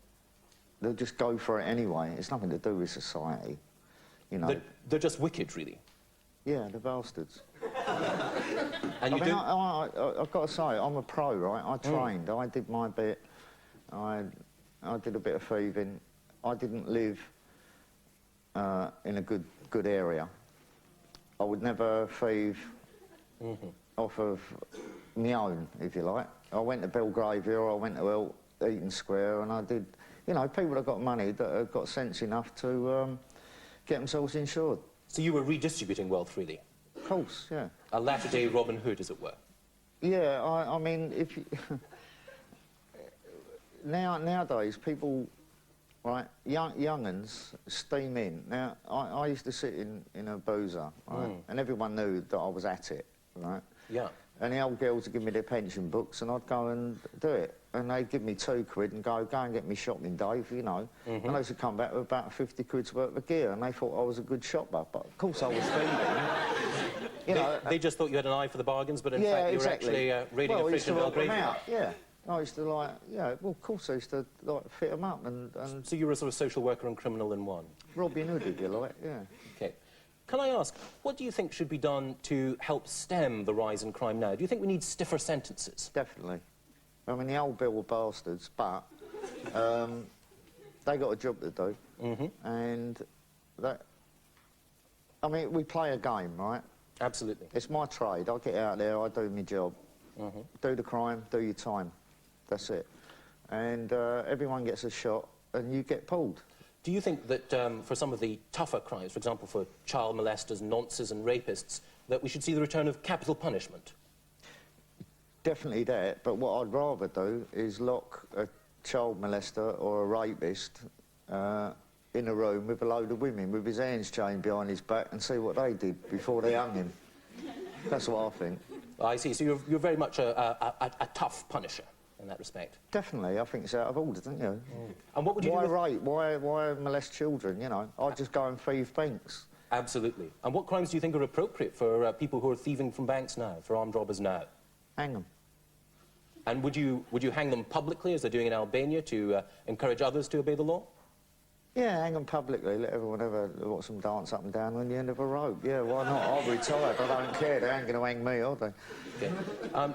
they'll just go for it anyway. It's nothing to do with society, you know. They're just wicked, really? Yeah, they're bastards. And you I've got to say, I'm a pro, right? I trained, I did my bit, I did a bit of thieving. I didn't live in a good area. I would never thieve off of my own, if you like. I went to Belgravia, or I went to Eaton Square, and I did, you know, people that got money that have got sense enough to get themselves insured. So you were redistributing wealth, really? Of course, yeah. A latter-day Robin Hood, as it were? Yeah, I mean, if you... nowadays, people, right, young'uns steam in. Now, I used to sit in a boozer, right, and everyone knew that I was at it, right? Yeah. And the old girls would give me their pension books, and I'd go and do it. And they'd give me £2 and go and get me shopping, Dave, you know. And I used to come back with about 50 quid's worth of gear, and they thought I was a good shopper. But, of course, I was thieving. You know, they just thought you had an eye for the bargains, but in fact you were actually raiding a fridge in Belgravia. Yeah. I used to, like, yeah, well, of course I used to, like, fit them up and... So you were a sort of social worker and criminal in one? Robin Hood, if you like, yeah. OK. Can I ask, what do you think should be done to help stem the rise in crime now? Do you think we need stiffer sentences? Definitely. I mean, the old bill were bastards, but they got a job to do. And that... I mean, we play a game, right? Absolutely. It's my trade. I get out there, I do my job. Do the crime, do your time. That's it. And everyone gets a shot, and you get pulled. Do you think that for some of the tougher crimes, for example, for child molesters, nonces and rapists, that we should see the return of capital punishment? Definitely that, but what I'd rather do is lock a child molester or a rapist in a room with a load of women with his hands chained behind his back and see what they did before they hung him. That's what I think. I see. So you're very much a tough punisher in that respect. Definitely. I think it's out of order, don't you? And what would you do? Why rape? Why molest children, you know? I'd just go and thieve banks. Absolutely. And what crimes do you think are appropriate for people who are thieving from banks now, for armed robbers now? Hang them. And would you hang them publicly, as they're doing in Albania, to encourage others to obey the law? Yeah, hang them publicly. Let everyone watch them dance up and down on the end of a rope. Yeah, why not? I'll retire. I don't care. They ain't going to hang me, are they? Okay.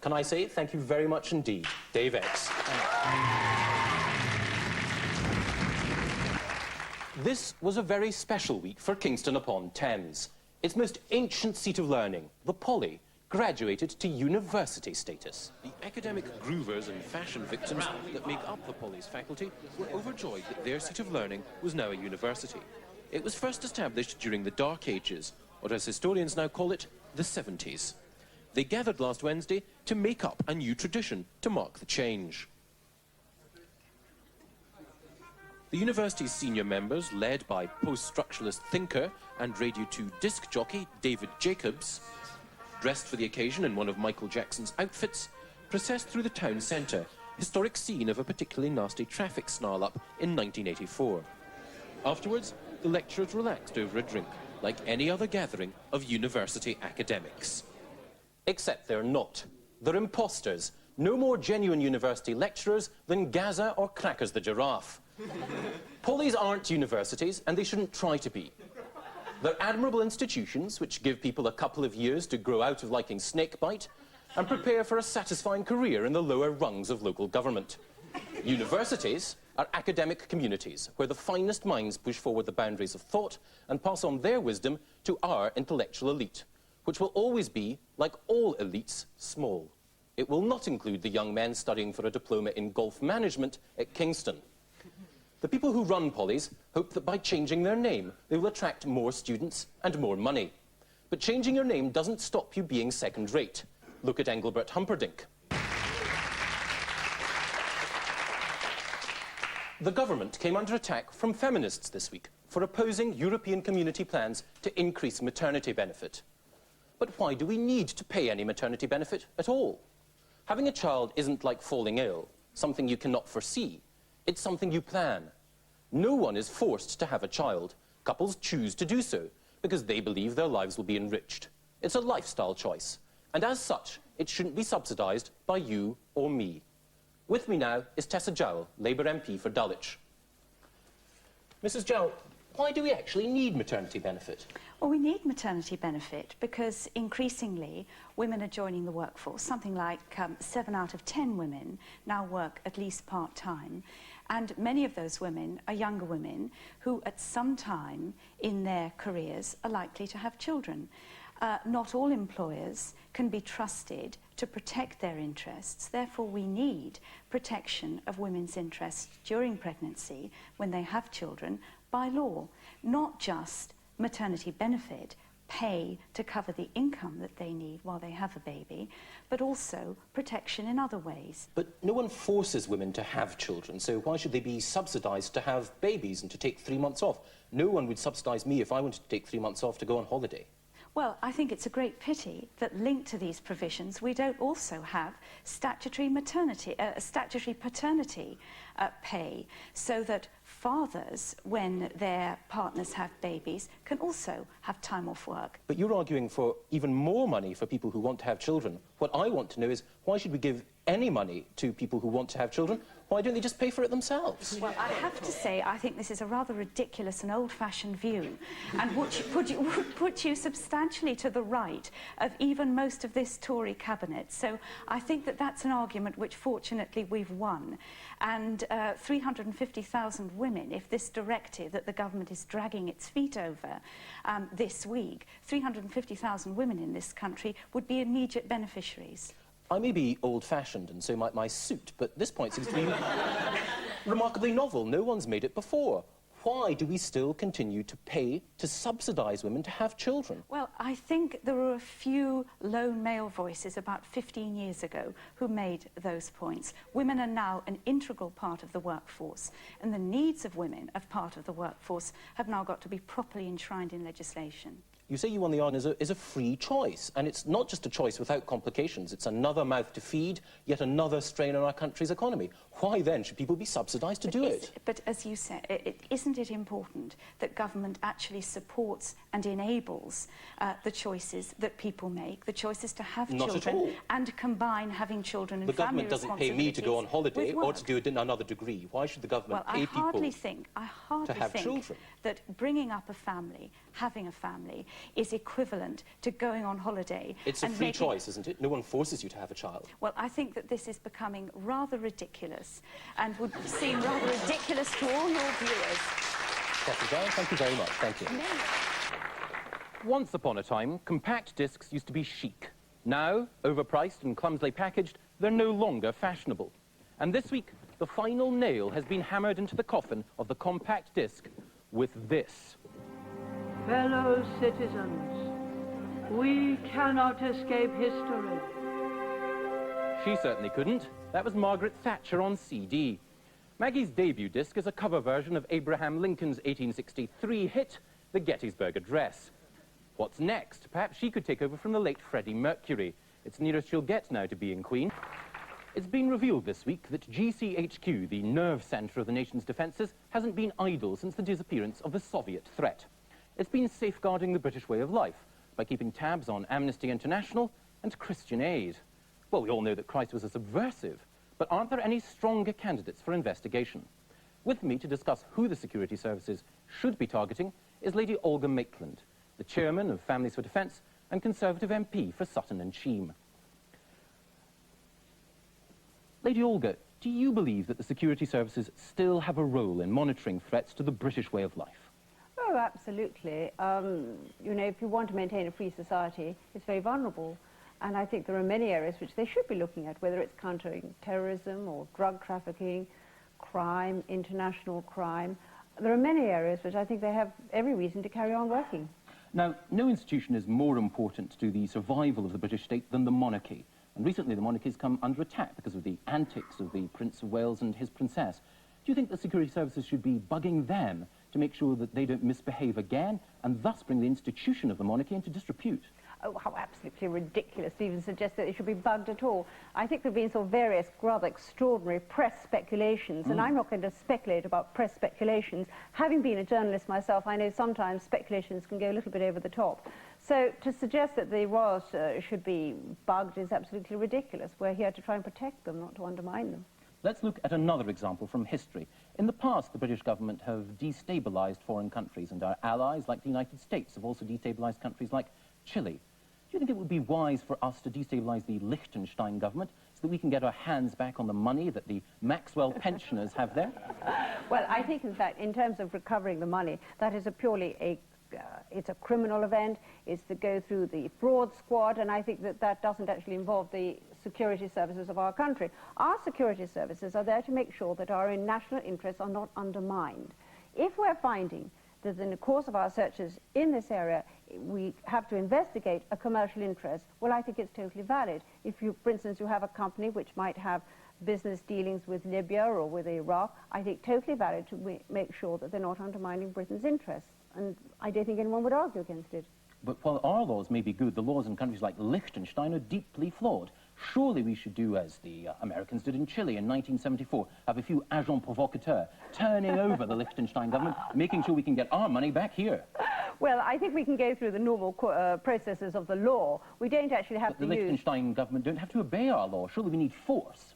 Can I say thank you very much indeed, Dave X. This was a very special week for Kingston upon Thames. Its most ancient seat of learning, the Poly, graduated to university status. The academic groovers and fashion victims that make up the Poly's faculty were overjoyed that their seat of learning was now a university. It was first established during the Dark Ages, or as historians now call it, the 70s. They gathered last Wednesday to make up a new tradition to mark the change. The university's senior members, led by post-structuralist thinker and Radio 2 disc jockey David Jacobs, dressed for the occasion in one of Michael Jackson's outfits, processed through the town centre, historic scene of a particularly nasty traffic snarl-up in 1984. Afterwards, the lecturers relaxed over a drink, like any other gathering of university academics. Except they're not. They're imposters. No more genuine university lecturers than Gaza or Crackers the Giraffe. Polys aren't universities, and they shouldn't try to be. They're admirable institutions which give people a couple of years to grow out of liking snakebite and prepare for a satisfying career in the lower rungs of local government. Universities are academic communities where the finest minds push forward the boundaries of thought and pass on their wisdom to our intellectual elite, which will always be, like all elites, small. It will not include the young men studying for a diploma in golf management at Kingston. The people who run Polys hope that by changing their name, they will attract more students and more money. But changing your name doesn't stop you being second-rate. Look at Engelbert Humperdinck. The government came under attack from feminists this week for opposing European community plans to increase maternity benefit. But why do we need to pay any maternity benefit at all? Having a child isn't like falling ill, something you cannot foresee. It's something you plan. No one is forced to have a child. Couples choose to do so because they believe their lives will be enriched. It's a lifestyle choice, and as such, it shouldn't be subsidised by you or me. With me now is Tessa Jowell, Labour MP for Dulwich. Mrs Jowell, why do we actually need maternity benefit? Well, we need maternity benefit because increasingly women are joining the workforce. Something like 7 out of 10 women now work at least part-time. And many of those women are younger women who at some time in their careers are likely to have children. Not all employers can be trusted to protect their interests. Therefore, we need protection of women's interests during pregnancy when they have children by law, not just maternity benefit, pay to cover the income that they need while they have a baby, but also protection in other ways. But no one forces women to have children, so why should they be subsidised to have babies and to take 3 months off? No one would subsidise me if I wanted to take 3 months off to go on holiday. Well, I think it's a great pity that linked to these provisions, we don't also have statutory paternity pay, so that fathers, when their partners have babies, can also have time off work. But you're arguing for even more money for people who want to have children. What I want to know is, why should we give any money to people who want to have children? Why don't they just pay for it themselves? Well, I have to say, I think this is a rather ridiculous and old-fashioned view, and would put you substantially to the right of even most of this Tory cabinet. So I think that that's an argument which, fortunately, we've won. And 350,000 women, if this directive that the government is dragging its feet over this week, 350,000 women in this country would be immediate beneficiaries. I may be old-fashioned, and so might my suit, but this point seems to be remarkably novel. No one's made it before. Why do we still continue to pay to subsidise women to have children? Well, I think there were a few lone male voices about 15 years ago who made those points. Women are now an integral part of the workforce, and the needs of women as part of the workforce have now got to be properly enshrined in legislation. You say you won the argument is a free choice, and it's not just a choice without complications. It's another mouth to feed, yet another strain on our country's economy. Why then should people be subsidised to do it? But as you said, isn't it important that government actually supports and enables the choices that people make, the choices to have Not children at all. and combine having children and The family government doesn't pay me to go on holiday with or work? to do another degree. Why should the government pay I people hardly think have children? that bringing up a family, having a family, is equivalent to going on holiday. It's a free choice, isn't it? No one forces you to have a child. Well, I think that this is becoming rather ridiculous and would seem rather ridiculous to all your viewers. Dr. Brown, thank you very much. Thank you. Once upon a time, compact discs used to be chic. Now, overpriced and clumsily packaged, they're no longer fashionable. And this week, the final nail has been hammered into the coffin of the compact disc with this. Fellow citizens, we cannot escape history. She certainly couldn't. That was Margaret Thatcher on CD. Maggie's debut disc is a cover version of Abraham Lincoln's 1863 hit, The Gettysburg Address. What's next? Perhaps she could take over from the late Freddie Mercury. It's nearest she'll get now to being Queen. It's been revealed this week that GCHQ, the nerve centre of the nation's defences, hasn't been idle since the disappearance of the Soviet threat. It's been safeguarding the British way of life by keeping tabs on Amnesty International and Christian Aid. Well, we all know that Christ was a subversive, but aren't there any stronger candidates for investigation? With me to discuss who the security services should be targeting is Lady Olga Maitland, the chairman of Families for Defence and Conservative MP for Sutton and Cheam. Lady Olga, do you believe that the security services still have a role in monitoring threats to the British way of life? Oh, absolutely. You know, if you want to maintain a free society, it's very vulnerable. And I think there are many areas which they should be looking at, whether it's countering terrorism or drug trafficking, crime, international crime. There are many areas which I think they have every reason to carry on working. Now, no institution is more important to the survival of the British state than the monarchy. And recently the monarchy's come under attack because of the antics of the Prince of Wales and his princess. Do you think the security services should be bugging them to make sure that they don't misbehave again and thus bring the institution of the monarchy into disrepute? Oh, how absolutely ridiculous to even suggest that it should be bugged at all. I think there have been sort of various rather extraordinary press speculations, and I'm not going to speculate about press speculations. Having been a journalist myself, I know sometimes speculations can go a little bit over the top. So to suggest that the royals should be bugged is absolutely ridiculous. We're here to try and protect them, not to undermine them. Let's look at another example from history. In the past, the British government have destabilised foreign countries, and our allies, like the United States, have also destabilised countries like Chile. Do you think it would be wise for us to destabilise the Liechtenstein government so that we can get our hands back on the money that the Maxwell pensioners have there? Well, I think, in fact, in terms of recovering the money, that is it's a criminal event. It's to go through the fraud squad, and I think that that doesn't actually involve the security services of our country. Our security services are there to make sure that our own national interests are not undermined. If we're finding that in the course of our searches in this area we have to investigate a commercial interest, well, I think it's totally valid. If you, for instance, you have a company which might have business dealings with Libya or with Iraq, I think totally valid to make sure that they're not undermining Britain's interests. And I don't think anyone would argue against it. But while our laws may be good, the laws in countries like Liechtenstein are deeply flawed. Surely we should do as the Americans did in Chile in 1974, have a few agents provocateurs turning over the Liechtenstein government, making sure we can get our money back here. Well, I think we can go through the normal processes of the law. We don't actually have to use... the Liechtenstein government don't have to obey our law. Surely we need force.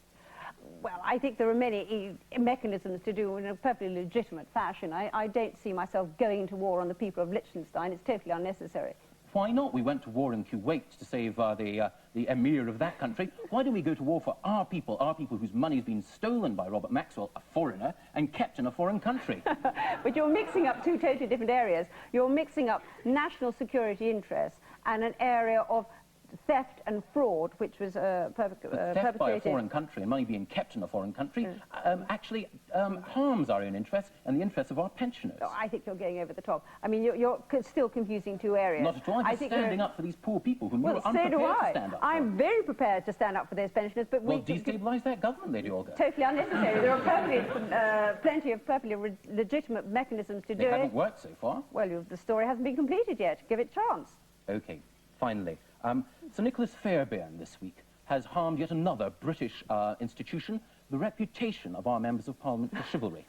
Well, I think there are many mechanisms to do in a perfectly legitimate fashion. I don't see myself going to war on the people of Liechtenstein. It's totally unnecessary. Why not? We went to war in Kuwait to save the emir of that country. Why don't we go to war for our people whose money's been stolen by Robert Maxwell, a foreigner, and kept in a foreign country? But you're mixing up two totally different areas. You're mixing up national security interests and an area of theft and fraud, which was Theft by a perpetrated... foreign country and money being kept in a foreign country actually harms our own interests and the interests of our pensioners. Oh, I think you're going over the top. I mean, you're still confusing two areas. Not at all. I'm just standing up for these poor people whom you're unprepared to stand up for. I'm very prepared to stand up for those pensioners, but well, destabilise that government, Lady Olga. Totally unnecessary. There are plenty of perfectly legitimate mechanisms to do it. They haven't worked so far. Well, the story hasn't been completed yet. Give it a chance. OK, finally. Sir Nicholas Fairbairn this week has harmed yet another British institution, the reputation of our members of Parliament for chivalry.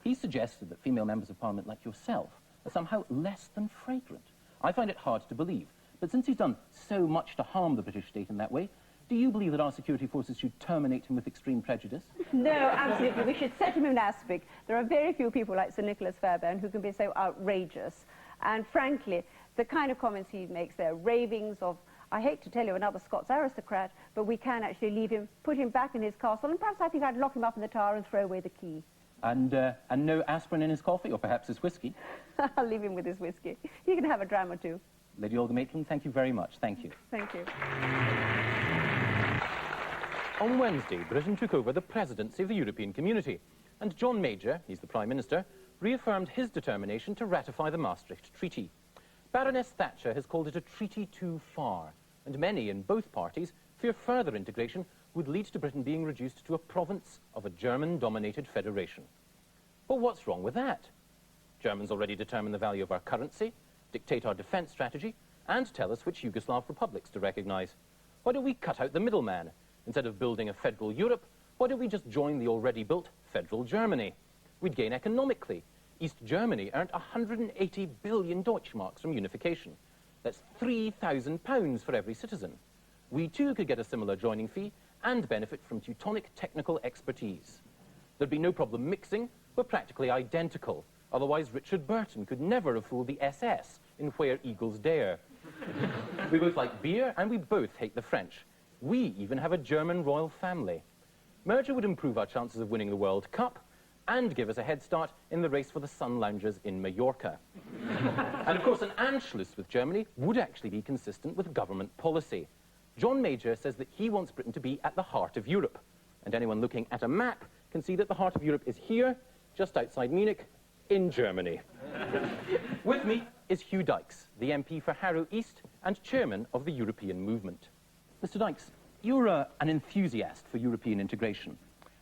He suggested that female members of Parliament like yourself are somehow less than fragrant. I find it hard to believe, but since he's done so much to harm the British state in that way, do you believe that our security forces should terminate him with extreme prejudice? No, absolutely. We should set him in aspic. There are very few people like Sir Nicholas Fairbairn who can be so outrageous. And frankly, the kind of comments he makes there, ravings of, I hate to tell you, another Scots aristocrat, but we can actually leave him, put him back in his castle, and perhaps I think I'd lock him up in the tower and throw away the key. And no aspirin in his coffee, or perhaps his whiskey? I'll leave him with his whiskey. He can have a dram or two. Lady Olga Maitland, thank you very much. Thank you. Thank you. On Wednesday, Britain took over the presidency of the European Community, and John Major, he's the Prime Minister, reaffirmed his determination to ratify the Maastricht Treaty. Baroness Thatcher has called it a treaty too far, and many in both parties fear further integration would lead to Britain being reduced to a province of a German-dominated federation. But what's wrong with that? Germans already determine the value of our currency, dictate our defence strategy, and tell us which Yugoslav republics to recognise. Why don't we cut out the middleman? Instead of building a federal Europe, why don't we just join the already built federal Germany? We'd gain economically. East Germany earned 180 billion Deutschmarks from unification. That's £3,000 for every citizen. We too could get a similar joining fee and benefit from Teutonic technical expertise. There'd be no problem mixing. We're practically identical. Otherwise, Richard Burton could never have fooled the SS in Where Eagles Dare. We both like beer, and we both hate the French. We even have a German royal family. Merger would improve our chances of winning the World Cup and give us a head start in the race for the sun loungers in Mallorca. And of course, an Anschluss with Germany would actually be consistent with government policy. John Major says that he wants Britain to be at the heart of Europe. And anyone looking at a map can see that the heart of Europe is here, just outside Munich, in Germany. With me is Hugh Dykes, the MP for Harrow East and chairman of the European Movement. Mr. Dykes, you're an enthusiast for European integration.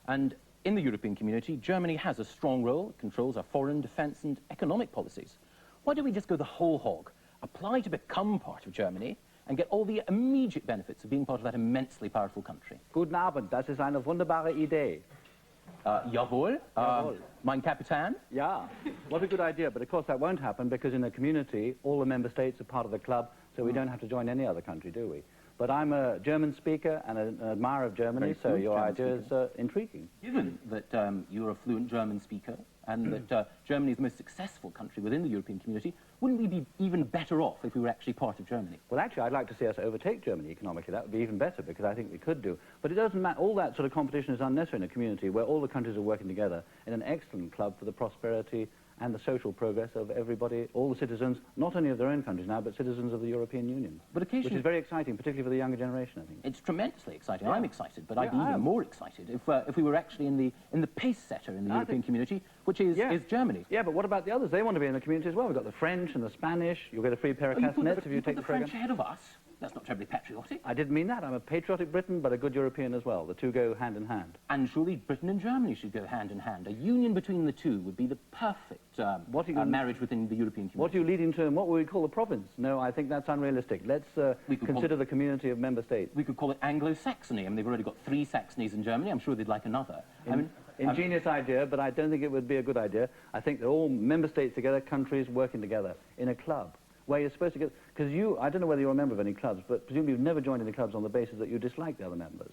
And in the European community, Germany has a strong role. It controls our foreign, defence and economic policies. Why don't we just go the whole hog, apply to become part of Germany, and get all the immediate benefits of being part of that immensely powerful country? Guten Abend, das ist eine wunderbare Idee. Jawohl. Mein Kapitän? Yeah, what a good idea, but of course that won't happen because in a community, all the member states are part of the club, so we don't have to join any other country, do we? But I'm a German speaker and an admirer of Germany, so your idea is intriguing. Given that you're a fluent German speaker and that Germany is the most successful country within the European community, wouldn't we be even better off if we were actually part of Germany? Well, actually, I'd like to see us overtake Germany economically. That would be even better, because I think we could do. But it doesn't matter. All that sort of competition is unnecessary in a community where all the countries are working together in an excellent club for the prosperity and the social progress of everybody, all the citizens, not only of their own countries now, but citizens of the European Union. But occasionally... Which is very exciting, particularly for the younger generation, I think. It's tremendously exciting. Yeah. I'm excited, but I'd be even more excited if we were actually in the pace setter in the European community, which is Germany. Yeah, but what about the others? They want to be in the community as well. We've got the French and the Spanish. You'll get a free pair of castanets if you take the French ahead of us? That's not terribly patriotic. I didn't mean that. I'm a patriotic Briton, but a good European as well. The two go hand in hand. And surely Britain and Germany should go hand in hand. A union between the two would be the perfect marriage within the European community. What are you leading to, and what would we call the province? No, I think that's unrealistic. Let's consider the community of member states. We could call it Anglo-Saxony. I mean, they've already got 3 Saxonies in Germany. I'm sure they'd like another. Ingenious idea, but I don't think it would be a good idea. I think they're all member states together, countries working together in a club, where you're supposed to get... Because I don't know whether you're a member of any clubs, but presumably you've never joined any clubs on the basis that you dislike the other members.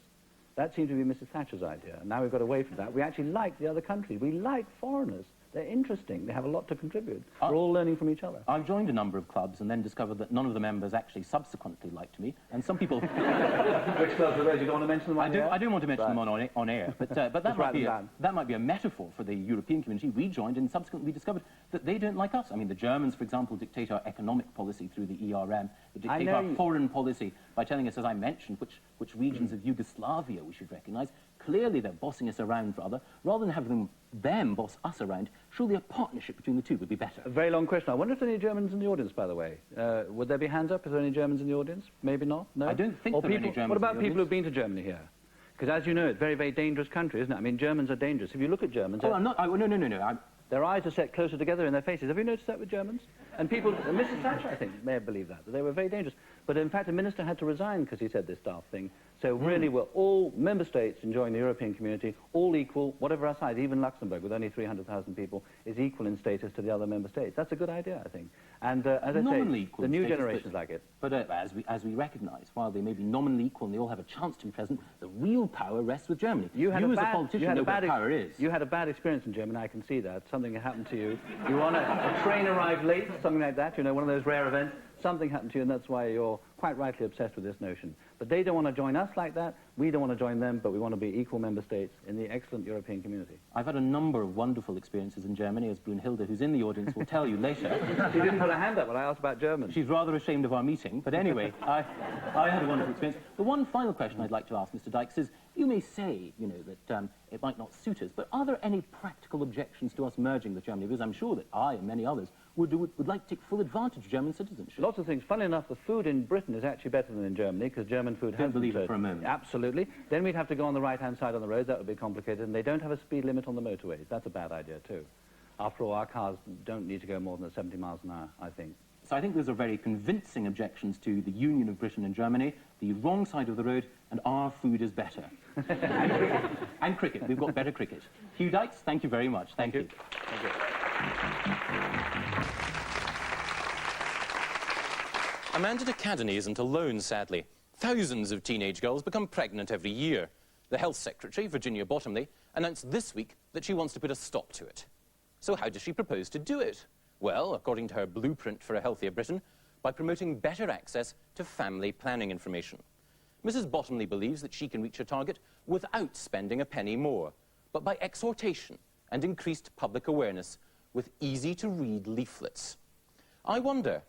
That seemed to be Mrs. Thatcher's idea. Now we've got away from that. We actually like the other countries. We like foreigners. They're interesting. They have a lot to contribute. We're all learning from each other. I've joined a number of clubs and then discovered that none of the members actually subsequently liked me, and some people... Which clubs are those? You don't want to mention them on air? I don't want to mention them on air, but that might be a metaphor for the European community. We joined and subsequently discovered that they don't like us. I mean, the Germans, for example, dictate our economic policy through the ERM. They dictate our foreign policy by telling us, as I mentioned, which regions of Yugoslavia we should recognise. Clearly they're bossing us around rather than having them boss us around. Surely a partnership between the two would be better. A very long question. I wonder if there are any Germans in the audience, by the way. Would there be hands up? Is there any Germans in the audience? Maybe not? No? I don't think there are any Germans. What about in the people who've been to Germany here? Because as you know, it's a very, very dangerous country, isn't it? I mean, Germans are dangerous. If you look at Germans... Oh, I'm not... no. Their eyes are set closer together in their faces. Have you noticed that with Germans? And people... Mrs. Thatcher, I think, may have believed that they were very dangerous. But in fact, a minister had to resign because he said this daft thing. So really, we're all member states enjoying the European community, all equal, whatever our size. Even Luxembourg, with only 300,000 people, is equal in status to the other member states. That's a good idea, I think. And as I say, the new generations like it. But as we recognise, while they may be nominally equal and they all have a chance to be present, the real power rests with Germany. You as a politician know what power is. You had a bad experience in Germany, I can see that. Something happened to you. You were on a train arrived late, something like that, you know, one of those rare events. Something happened to you, and that's why you're quite rightly obsessed with this notion. But they don't want to join us like that. We don't want to join them, but we want to be equal member states in the excellent European community. I've had a number of wonderful experiences in Germany, as Brunhilde, who's in the audience, will tell you later. She didn't put her hand up when I asked about Germans. She's rather ashamed of our meeting, but anyway, I had a wonderful experience. The one final question I'd like to ask Mr. Dykes is, you may say, you know, that it might not suit us, but are there any practical objections to us merging with Germany? Because I'm sure that I and many others would like to take full advantage of German citizenship. Lots of things. Funnily enough, the food in Britain is actually better than in Germany, because German food has... Don't believe it for a moment. Absolutely. Then we'd have to go on the right-hand side on the road. That would be complicated. And they don't have a speed limit on the motorways. That's a bad idea, too. After all, our cars don't need to go more than 70 miles an hour, I think. So I think those are very convincing objections to the union of Britain and Germany, the wrong side of the road, and our food is better. and cricket. We've got better cricket. Hugh Dykes, thank you very much. Thank you. Thank you. Amanda de Cadenet isn't alone, sadly. Thousands of teenage girls become pregnant every year. The Health Secretary, Virginia Bottomley, announced this week that she wants to put a stop to it. So how does she propose to do it? Well, according to her blueprint for a healthier Britain, by promoting better access to family planning information. Mrs. Bottomley believes that she can reach her target without spending a penny more, but by exhortation and increased public awareness with easy-to-read leaflets. I wonder,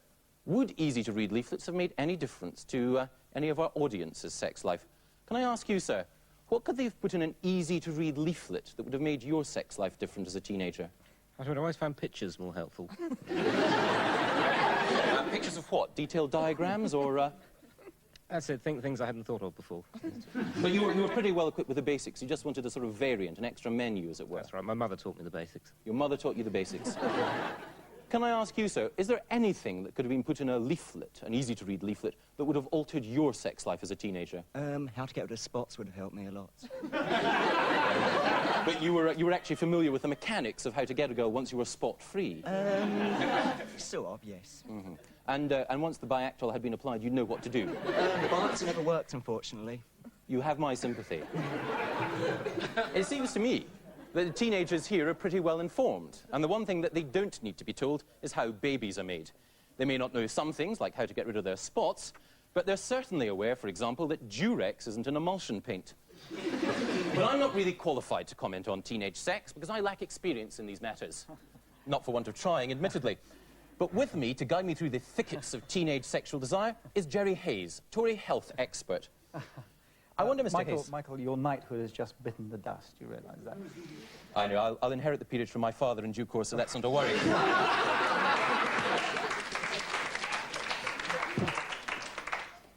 would easy-to-read leaflets have made any difference to any of our audience's sex life? Can I ask you, sir, what could they have put in an easy-to-read leaflet that would have made your sex life different as a teenager? I always found pictures more helpful. Pictures of what? Detailed diagrams or... That's it, things I hadn't thought of before. But you were pretty well equipped with the basics. You just wanted a sort of variant, an extra menu, as it were. That's right, my mother taught me the basics. Your mother taught you the basics. Can I ask you, sir, is there anything that could have been put in a leaflet, an easy-to-read leaflet, that would have altered your sex life as a teenager? How to get rid of spots would have helped me a lot. But you were actually familiar with the mechanics of how to get a girl once you were spot-free? Sort of, yes. Mm-hmm. And once the Biactol had been applied, you'd know what to do? The bites never worked, unfortunately. You have my sympathy. It seems to me that the teenagers here are pretty well informed, and the one thing that they don't need to be told is how babies are made. They may not know some things, like how to get rid of their spots, but they're certainly aware, for example, that Durex isn't an emulsion paint. But I'm not really qualified to comment on teenage sex, because I lack experience in these matters. Not for want of trying, admittedly. But with me, to guide me through the thickets of teenage sexual desire, is Jerry Hayes, Tory health expert. I wonder, Mr. Hayes... Michael, your knighthood has just bitten the dust. You realise that? I know. I'll inherit the peerage from my father in due course, so that's not a worry.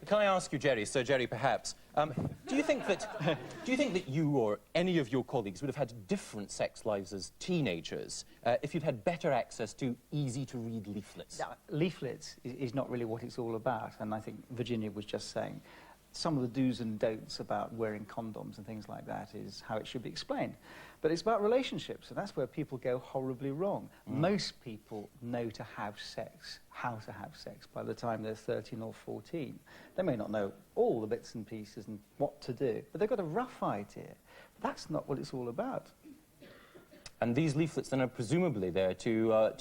Can I ask you, Jerry, Sir Jerry, perhaps, do you think that you or any of your colleagues would have had different sex lives as teenagers if you'd had better access to easy-to-read leaflets? Now, leaflets is not really what it's all about, and I think Virginia was just saying some of the do's and don'ts about wearing condoms and things like that is how it should be explained. But it's about relationships, and that's where people go horribly wrong. Most people know to have sex, how to have sex, by the time they're 13 or 14. They may not know all the bits and pieces and what to do, but they've got a rough idea. That's not what it's all about. And these leaflets then are presumably there to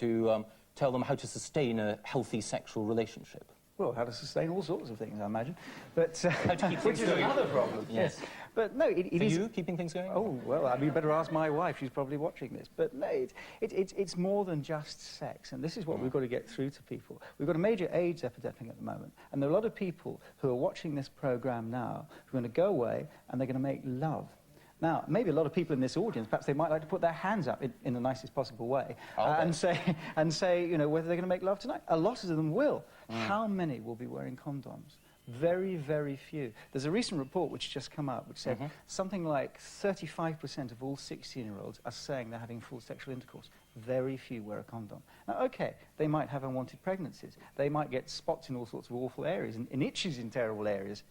tell them how to sustain a healthy sexual relationship. Well, how to sustain all sorts of things, I imagine. But, how to keep which is another problem. Yes. But no, it For is... you, keeping things going? Oh, well, I mean, you better ask my wife. She's probably watching this. But no, it's more than just sex. And this is what we've got to get through to people. We've got a major AIDS epidemic at the moment. And there are a lot of people who are watching this programme now who are going to go away and they're going to make love. Now, maybe a lot of people in this audience, perhaps they might like to put their hands up in the nicest possible way and say, you know, whether they're going to make love tonight. A lot of them will. How many will be wearing condoms? Very, very few. There's a recent report which just come out which said something like 35% of all 16-year-olds are saying they're having full sexual intercourse. Very few wear a condom. Now, OK, they might have unwanted pregnancies. They might get spots in all sorts of awful areas and itches in terrible areas.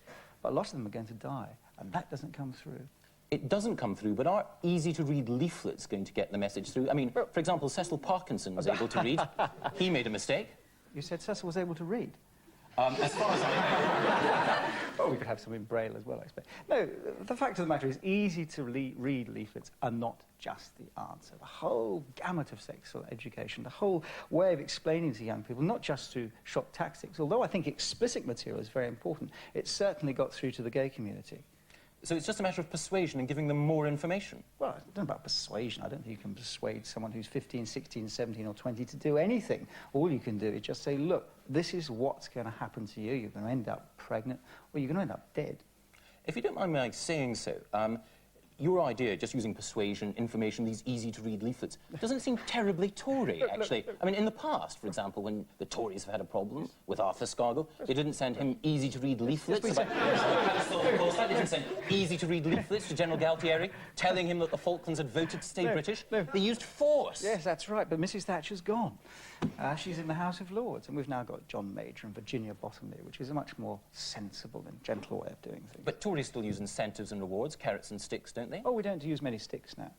But a lot of them are going to die, and that doesn't come through. It doesn't come through, but are easy-to-read leaflets going to get the message through? I mean, for example, Cecil Parkinson was able to read. He made a mistake. You said Cecil was able to read? As far as I know. Oh, we could have some in Braille as well, I expect. No, the fact of the matter is easy-to-read leaflets are not just the answer. The whole gamut of sexual education, the whole way of explaining to young people, not just through shock tactics, although I think explicit material is very important, it certainly got through to the gay community. So it's just a matter of persuasion and giving them more information? Well, I don't know about persuasion. I don't think you can persuade someone who's 15, 16, 17 or 20 to do anything. All you can do is just say, look, this is what's going to happen to you. You're going to end up pregnant or you're going to end up dead. If you don't mind my saying so, your idea, just using persuasion, information, these easy-to-read leaflets, doesn't seem terribly Tory, actually. I mean, in the past, for example, when the Tories have had a problem with Arthur Scargill, they didn't send him easy-to-read leaflets about... They didn't send easy-to-read leaflets to General Galtieri, telling him that the Falklands had voted to stay British. They used force. Yes, that's right, but Mrs Thatcher's gone. She's in the House of Lords, and we've now got John Major and Virginia Bottomley, which is a much more sensible and gentle way of doing things. But Tories still use incentives and rewards, carrots and sticks, don't they? Oh, we don't use many sticks now.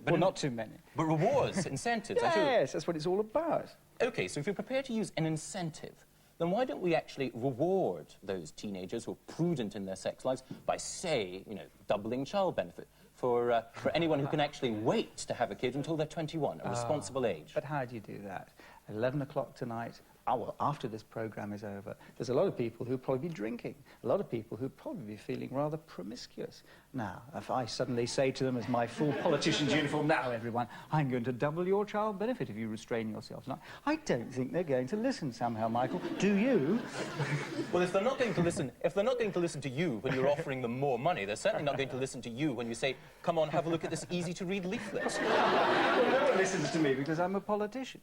But well, not too many. But rewards, incentives, Yes, that's what it's all about. OK, so if you're prepared to use an incentive, then why don't we actually reward those teenagers who are prudent in their sex lives by, say, you know, doubling child benefit for anyone who can actually wait to have a kid until they're 21, a responsible age? But how do you do that? 11 o'clock tonight, well, after this programme is over, there's a lot of people who'll probably be drinking, a lot of people who'll probably be feeling rather promiscuous. Now, if I suddenly say to them as my full politician's uniform, now, everyone, I'm going to double your child benefit if you restrain yourselves tonight, I don't think they're going to listen somehow, Michael. Do you? Well, if they're not going to listen to you when you're offering them more money, they're certainly not going to listen to you when you say, come on, have a look at this easy-to-read leaflet. Well, no one listens to me because I'm a politician.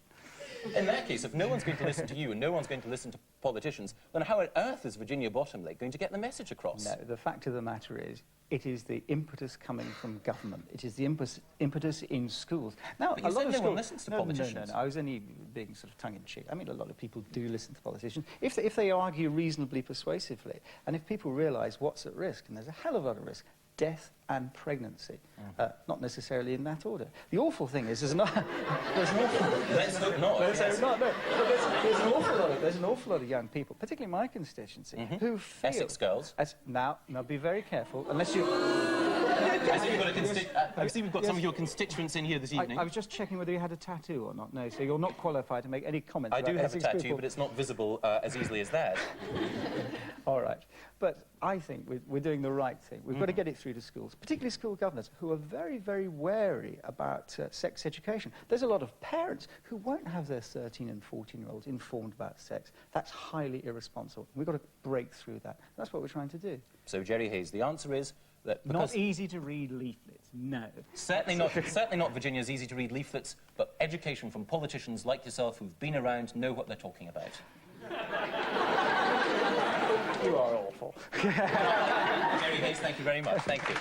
In that case, if no one's going to listen to you and no one's going to listen to politicians, then how on earth is Virginia Bottomley going to get the message across? No, the fact of the matter is, it is the impetus coming from government. It is the impetus in schools. Now, but you said no one listens to politicians. No, I was only being sort of tongue-in-cheek. I mean, a lot of people do listen to politicians if they argue reasonably persuasively, and if people realise what's at risk, and there's a hell of a lot of risk. Death and pregnancy, not necessarily in that order. The awful thing is, there's an awful... Let's hope not. Let's hope not, no. There's an awful lot of young people, particularly my constituency, who feel... Essex girls. Now, be very careful, unless you... I see we've got some of your constituents in here this evening. I was just checking whether you had a tattoo or not. No, so you're not qualified to make any comments I about do have a Essex tattoo, people. but it's not visible as easily as that. All right. But I think we're doing the right thing. We've got to get it through to schools, particularly school governors, who are very, very wary about sex education. There's a lot of parents who won't have their 13 and 14-year-olds informed about sex. That's highly irresponsible. We've got to break through that. That's what we're trying to do. So, Jerry Hayes, the answer is that... Not easy-to-read leaflets, no. Certainly not Virginia's easy-to-read leaflets, but education from politicians like yourself who've been around, know what they're talking about. You are awful. Jerry Hayes, thank you very much. Thank you.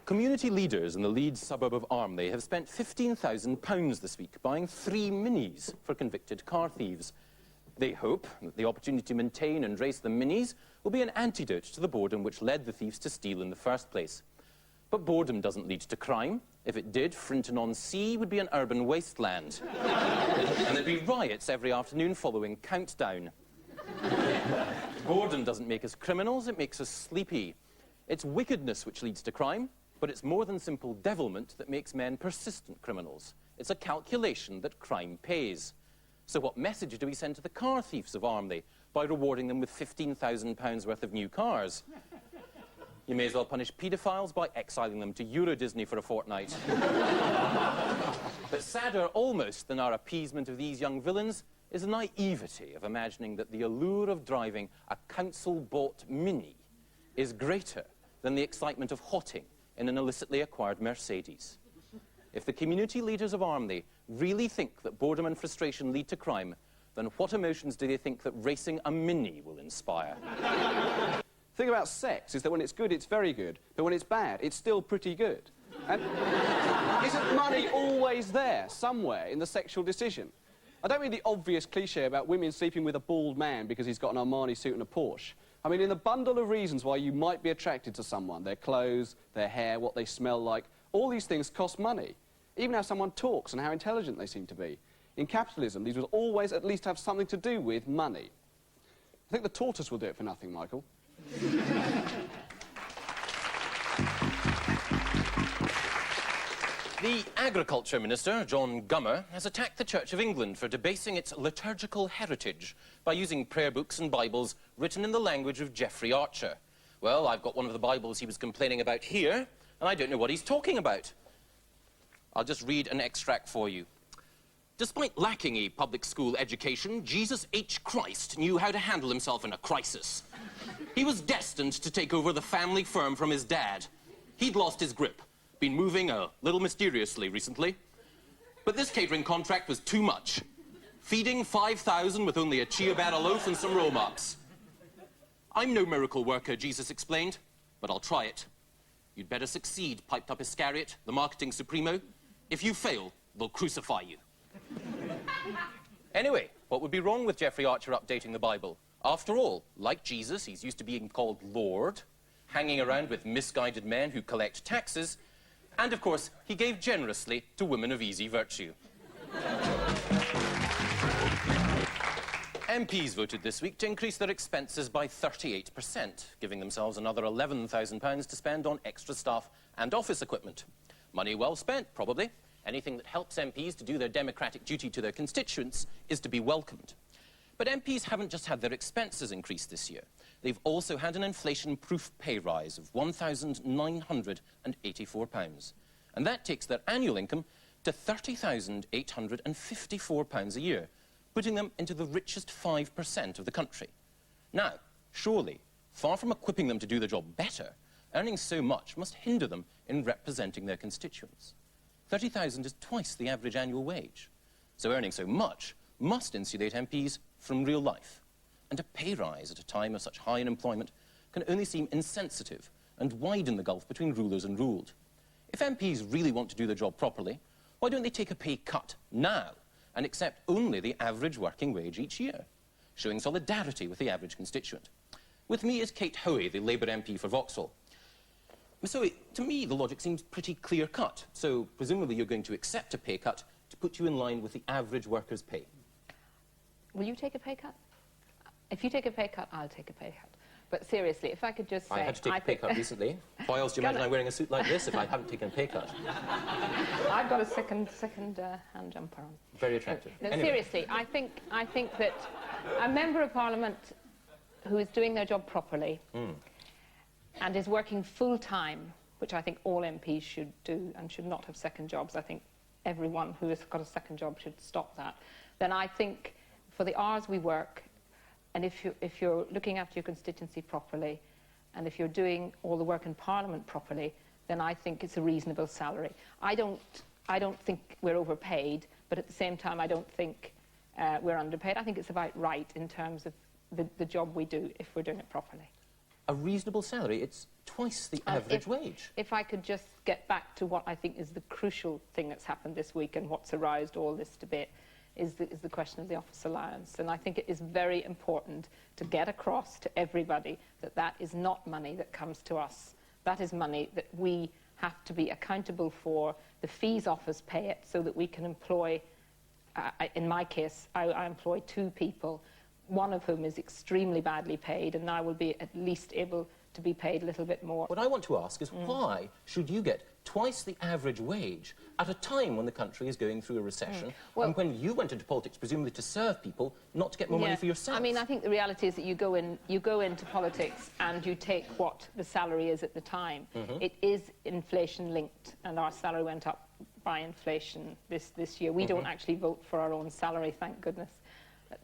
Community leaders in the Leeds suburb of Armley have spent £15,000 this week buying 3 minis for convicted car thieves. They hope that the opportunity to maintain and race the minis will be an antidote to the boredom which led the thieves to steal in the first place. But boredom doesn't lead to crime. If it did, Frinton-on-Sea would be an urban wasteland. And there'd be riots every afternoon following Countdown. Boredom doesn't make us criminals, it makes us sleepy. It's wickedness which leads to crime. But it's more than simple devilment that makes men persistent criminals. It's a calculation that crime pays. So what message do we send to the car thieves of Armley by rewarding them with £15,000 worth of new cars? You may as well punish paedophiles by exiling them to Euro Disney for a fortnight. But sadder almost than our appeasement of these young villains is the naivety of imagining that the allure of driving a council-bought Mini is greater than the excitement of hotting in an illicitly acquired Mercedes. If the community leaders of Armley really think that boredom and frustration lead to crime, then what emotions do they think that racing a Mini will inspire? The thing about sex is that when it's good, it's very good, but when it's bad, it's still pretty good. And isn't money always there, somewhere, in the sexual decision? I don't mean the obvious cliché about women sleeping with a bald man because he's got an Armani suit and a Porsche. I mean, in the bundle of reasons why you might be attracted to someone, their clothes, their hair, what they smell like, all these things cost money. Even how someone talks and how intelligent they seem to be. In capitalism, these will always at least have something to do with money. I think the tortoise will do it for nothing, Michael. The Agriculture Minister, John Gummer, has attacked the Church of England for debasing its liturgical heritage by using prayer books and Bibles written in the language of Geoffrey Archer. Well, I've got one of the Bibles he was complaining about here, and I don't know what he's talking about. I'll just read an extract for you. Despite lacking a public school education, Jesus H. Christ knew how to handle himself in a crisis. He was destined to take over the family firm from his dad. He'd lost his grip, been moving a little mysteriously recently. But this catering contract was too much. Feeding 5,000 with only a ciabatta loaf and some roll marks. I'm no miracle worker, Jesus explained, but I'll try it. You'd better succeed, piped up Iscariot, the marketing supremo. If you fail, they'll crucify you. Anyway, what would be wrong with Geoffrey Archer updating the Bible? After all, like Jesus, he's used to being called Lord, hanging around with misguided men who collect taxes, and of course, he gave generously to women of easy virtue. MPs voted this week to increase their expenses by 38%, giving themselves another £11,000 to spend on extra staff and office equipment. Money well spent, probably. Anything that helps MPs to do their democratic duty to their constituents is to be welcomed. But MPs haven't just had their expenses increased this year. They've also had an inflation-proof pay rise of £1,984. And that takes their annual income to £30,854 a year, putting them into the richest 5% of the country. Now, surely, far from equipping them to do the job better, earning so much must hinder them in representing their constituents. 30,000 is twice the average annual wage. So earning so much must insulate MPs from real life. And a pay rise at a time of such high unemployment can only seem insensitive and widen the gulf between rulers and ruled. If MPs really want to do the job properly, why don't they take a pay cut now and accept only the average working wage each year, showing solidarity with the average constituent? With me is Kate Hoey, the Labour MP for Vauxhall. Ms. Hoey, to me the logic seems pretty clear-cut, so presumably you're going to accept a pay cut to put you in line with the average worker's pay. Will you take a pay cut? If you take a pay cut, I'll take a pay cut. But seriously, if I could just say... I had to take a pay cut recently. Why else do you imagine I'm wearing a suit like this if I haven't taken a pay cut? I've got a second hand jumper on. Very attractive. No, Anyway. seriously, I think that a member of Parliament who is doing their job properly and is working full-time, which I think all MPs should do and should not have second jobs. I think everyone who has got a second job should stop that. Then I think for the hours we work, and if you're looking after your constituency properly, and if you're doing all the work in Parliament properly, then I think it's a reasonable salary. I don't think we're overpaid, but at the same time, I don't think we're underpaid. I think it's about right in terms of the job we do if we're doing it properly. A reasonable salary? It's twice the average wage. If I could just get back to what I think is the crucial thing that's happened this week and what's aroused all this debate, is the question of the office allowance. And I think it is very important to get across to everybody that that is not money that comes to us. That is money that we have to be accountable for. The fees office pay it so that we can employ, in my case, I employ 2 people, one of whom is extremely badly paid, and I will be at least able to be paid a little bit more. What I want to ask is why should you get twice the average wage at a time when the country is going through a recession and when you went into politics presumably to serve people, not to get more money for yourself? I mean, I think the reality is that you go into politics and you take what the salary is at the time. It is inflation linked, and our salary went up by inflation this year. We don't actually vote for our own salary, thank goodness.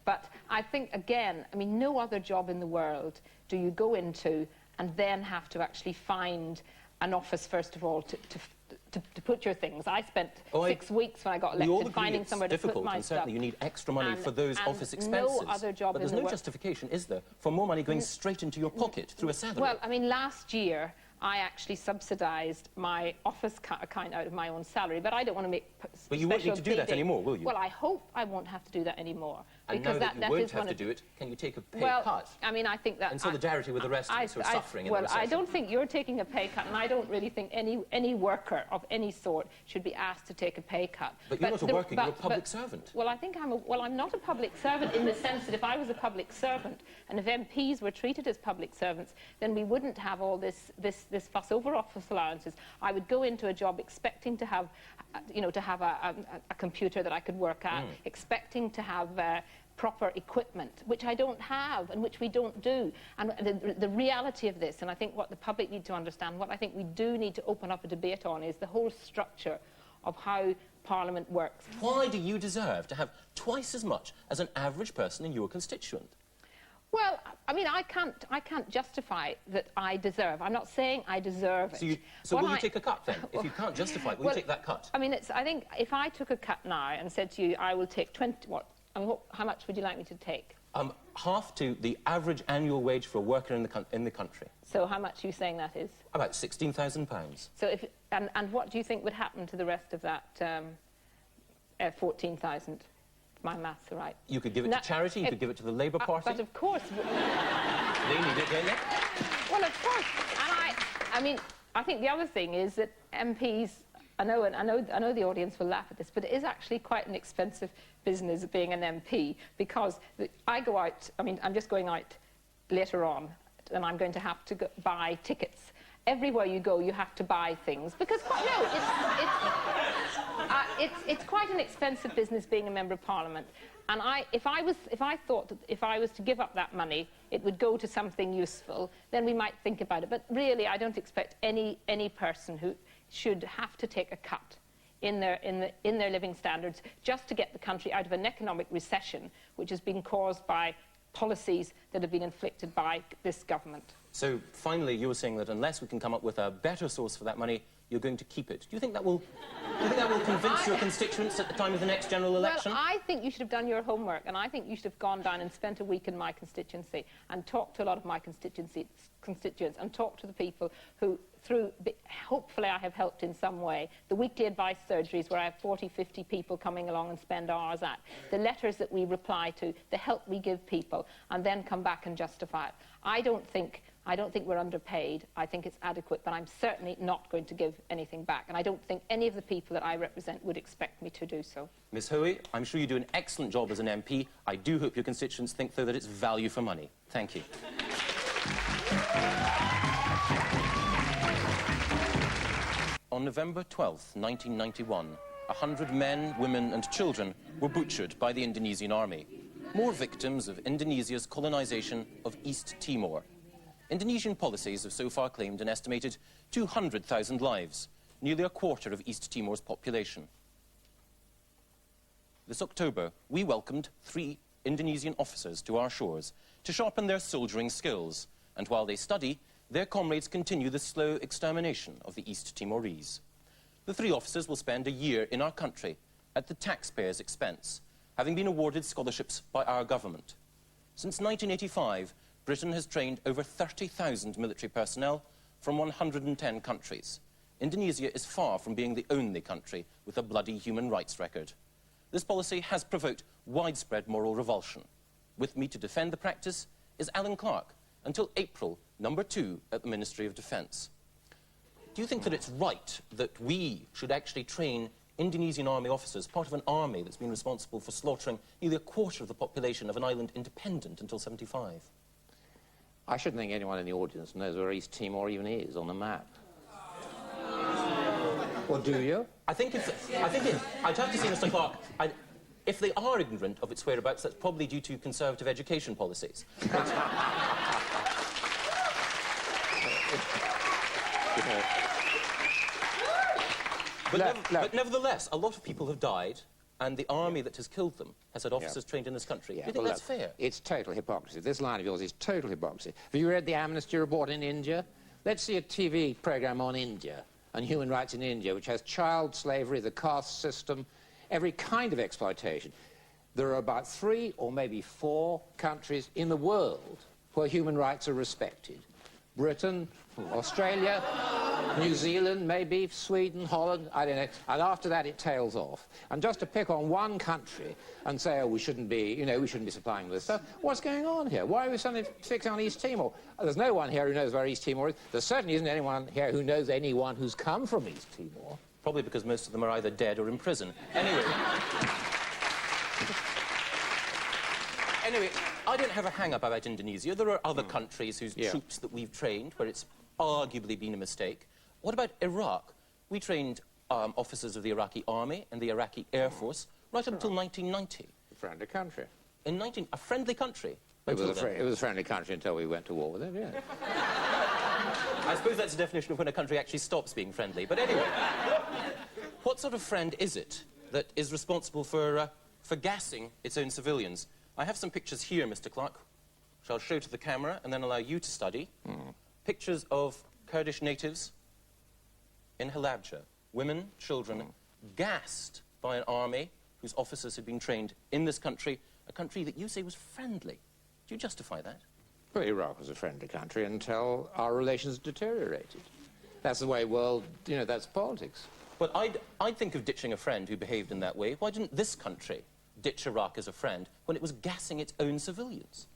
But I think, again, I mean, no other job in the world do you go into and then have to actually find an office, first of all, to put your things. I spent 6 weeks when I got elected finding somewhere to put my stuff. Certainly you need extra money for those office expenses. No other job but there's no justification, is there, for more money going straight into your pocket through a salary? Well, I mean, last year I actually subsidised my office account out of my own salary, but I don't want to make But you won't need to do that anymore, will you? Well, I hope I won't have to do that anymore. And now that you won't have to do it, can you take a pay cut? I mean, I think that... In solidarity with the rest of us who are suffering in the recession. Well, I don't think you're taking a pay cut, and I don't really think any worker of any sort should be asked to take a pay cut. But you're not a worker, you're a public servant. Well, I think I'm not a public servant in the sense that if I was a public servant, and if MPs were treated as public servants, then we wouldn't have all this fuss over office allowances. I would go into a job expecting to have, a computer that I could work at, expecting to have proper equipment, which I don't have and which we don't do. And the reality of this, and I think what the public need to understand, what I think we do need to open up a debate on, is the whole structure of how Parliament works. Why do you deserve to have twice as much as an average person in your constituent? Well, I mean, I can't justify that I deserve. I'm not saying I deserve it. So will you take a cut then? If you can't justify it, will you take that cut? I mean, I think if I took a cut now and said to you, I will take 20... What? I mean, how much would you like me to take? Half to the average annual wage for a worker in the country. So how much are you saying that is? About £16,000. So if and what do you think would happen to the rest of that 14,000? My maths are right. You could give it to charity, you could give it to the Labour Party. But of course... They need it, don't they? Well, of course. And I mean, I think the other thing is that MPs... I know the audience will laugh at this, but it is actually quite an expensive business being an MP, because I go out, I mean, I'm just going out later on, and I'm going to have to buy tickets. Everywhere you go, you have to buy things, because it's quite an expensive business being a Member of Parliament. And if I thought that if I was to give up that money, it would go to something useful, then we might think about it. But really, I don't expect any person who should have to take a cut in their living standards just to get the country out of an economic recession, which has been caused by policies that have been inflicted by this government. So finally, you were saying that unless we can come up with a better source for that money, you're going to keep it. Do you think that will convince your constituents at the time of the next general election? Well, I think you should have done your homework, and I think you should have gone down and spent a week in my constituency and talked to a lot of my constituents and talked to the people who, hopefully I have helped in some way. The weekly advice surgeries where I have 40, 50 people coming along and spend hours at. The letters that we reply to, the help we give people, and then come back and justify it. I don't think we're underpaid. I think it's adequate, but I'm certainly not going to give anything back. And I don't think any of the people that I represent would expect me to do so. Miss Hoey, I'm sure you do an excellent job as an MP. I do hope your constituents think, though, that it's value for money. Thank you. On November 12th, 1991, 100 men, women and children were butchered by the Indonesian army. More victims of Indonesia's colonization of East Timor. Indonesian policies have so far claimed an estimated 200,000 lives, nearly a quarter of East Timor's population. This October, we welcomed 3 Indonesian officers to our shores to sharpen their soldiering skills, and while they study, their comrades continue the slow extermination of the East Timorese. The 3 officers will spend a year in our country at the taxpayers' expense, having been awarded scholarships by our government. Since 1985, Britain has trained over 30,000 military personnel from 110 countries. Indonesia is far from being the only country with a bloody human rights record. This policy has provoked widespread moral revulsion. With me to defend the practice is Alan Clark, until April, number 2 at the Ministry of Defence. Do you think that it's right that we should actually train Indonesian army officers, part of an army that's been responsible for slaughtering nearly a quarter of the population of an island independent until 75? I shouldn't think anyone in the audience knows where East Timor even is on the map. Or do you? I'd have to say, Mr. Clark, if they are ignorant of its whereabouts, that's probably due to conservative education policies. But nevertheless, a lot of people have died, and the army that has killed them has had officers trained in this country. Do you think that's fair? It's total hypocrisy. This line of yours is total hypocrisy. Have you read the Amnesty report in India? Let's see a TV programme on India and human rights in India, which has child slavery, the caste system, every kind of exploitation. There are about 3 or maybe 4 countries in the world where human rights are respected. Britain, Australia, New Zealand, maybe, Sweden, Holland, I don't know. And after that, it tails off. And just to pick on one country and say, oh, we shouldn't be, we shouldn't be supplying this stuff, what's going on here? Why are we suddenly fixing on East Timor? There's no one here who knows where East Timor is. There certainly isn't anyone here who knows anyone who's come from East Timor. Probably because most of them are either dead or in prison. Anyway... Anyway, I don't have a hang-up about Indonesia. There are other countries whose troops that we've trained where it's arguably been a mistake. What about Iraq? We trained officers of the Iraqi army and the Iraqi Air Force right up until 1990. A friendly country. A friendly country? It was a friendly country until we went to war with it, yeah. I suppose that's the definition of when a country actually stops being friendly. But anyway, what sort of friend is it that is responsible for gassing its own civilians? I have some pictures here, Mr. Clark, which I'll show to the camera and then allow you to study. Pictures of Kurdish natives in Halabja, women, children, gassed by an army whose officers had been trained in this country, a country that you say was friendly. Do you justify that? Well, Iraq was a friendly country until our relations deteriorated. That's the way that's politics. Well, I'd think of ditching a friend who behaved in that way. Why didn't this country ditch Iraq as a friend when it was gassing its own civilians?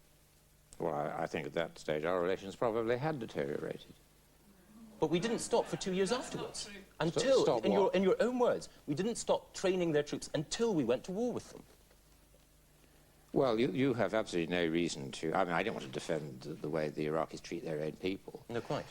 Well, I think at that stage our relations probably had deteriorated. But we didn't stop for 2 years afterwards. Until, in your own words, we didn't stop training their troops until we went to war with them. Well, you have absolutely no reason to... I mean, I don't want to defend the way the Iraqis treat their own people. No, quite.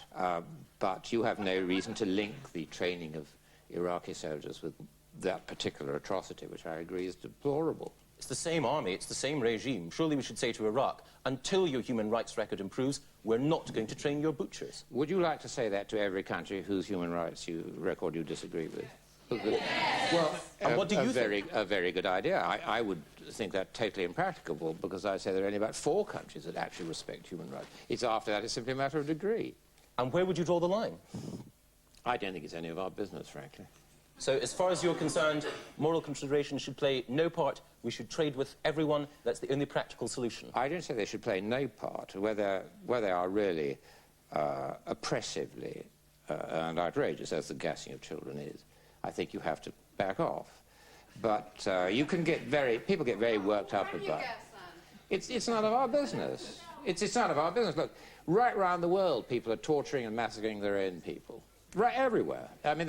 But you have no reason to link the training of Iraqi soldiers with that particular atrocity, which I agree is deplorable. It's the same army, it's the same regime. Surely we should say to Iraq, until your human rights record improves, we're not going to train your butchers. Would you like to say that to every country whose human rights record you disagree with? Yes. Well, and what do you think? A very good idea. I would think that totally impracticable because I say there are only about 4 countries that actually respect human rights. It's after that, it's simply a matter of degree. And where would you draw the line? I don't think it's any of our business, frankly. So, as far as you're concerned, moral consideration should play no part. We should trade with everyone. That's the only practical solution. I don't say they should play no part. Where they are really oppressively and outrageous, as the gassing of children is, I think you have to back off. But people get very worked up about it. It's none of our business. It's none of our business. Look, right round the world, people are torturing and massacring their own people. Right everywhere. I mean,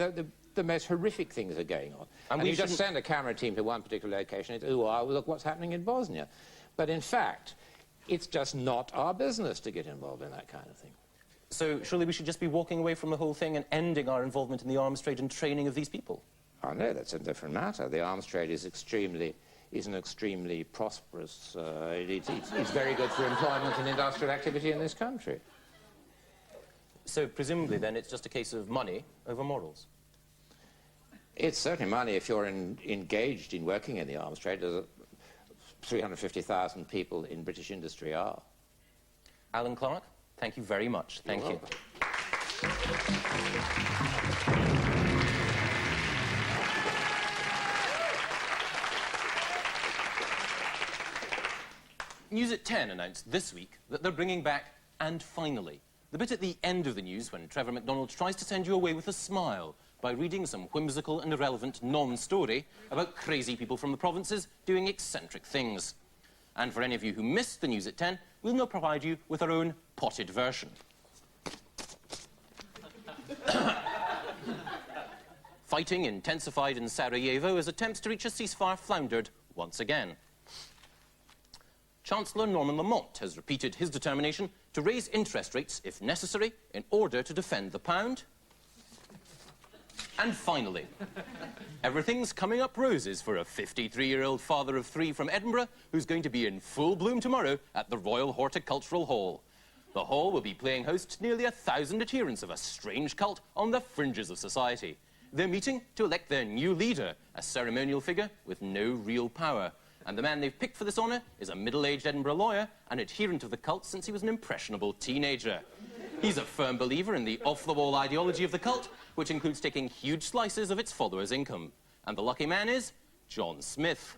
the most horrific things are going on. And you just send a camera team to one particular location, it's, look what's happening in Bosnia. But in fact, it's just not our business to get involved in that kind of thing. So surely we should just be walking away from the whole thing and ending our involvement in the arms trade and training of these people? Oh, no, that's a different matter. The arms trade is an extremely prosperous... it's very good for employment and industrial activity in this country. So presumably, then, it's just a case of money over morals? It's certainly money if you're engaged in working in the arms trade. There's 350,000 people in British industry are. Alan Clark, thank you very much. Thank you. News at 10 announced this week that they're bringing back And Finally, the bit at the end of the news when Trevor McDonald tries to send you away with a smile by reading some whimsical and irrelevant non-story about crazy people from the provinces doing eccentric things. And for any of you who missed the news at 10, we'll now provide you with our own potted version. Fighting intensified in Sarajevo as attempts to reach a ceasefire floundered once again. Chancellor Norman Lamont has repeated his determination to raise interest rates, if necessary, in order to defend the pound. And finally, everything's coming up roses for a 53-year-old father of 3 from Edinburgh who's going to be in full bloom tomorrow at the Royal Horticultural Hall. The hall will be playing host to nearly 1,000 adherents of a strange cult on the fringes of society. They're meeting to elect their new leader, a ceremonial figure with no real power. And the man they've picked for this honour is a middle-aged Edinburgh lawyer, an adherent of the cult since he was an impressionable teenager. He's a firm believer in the off-the-wall ideology of the cult, which includes taking huge slices of its followers' income. And the lucky man is John Smith.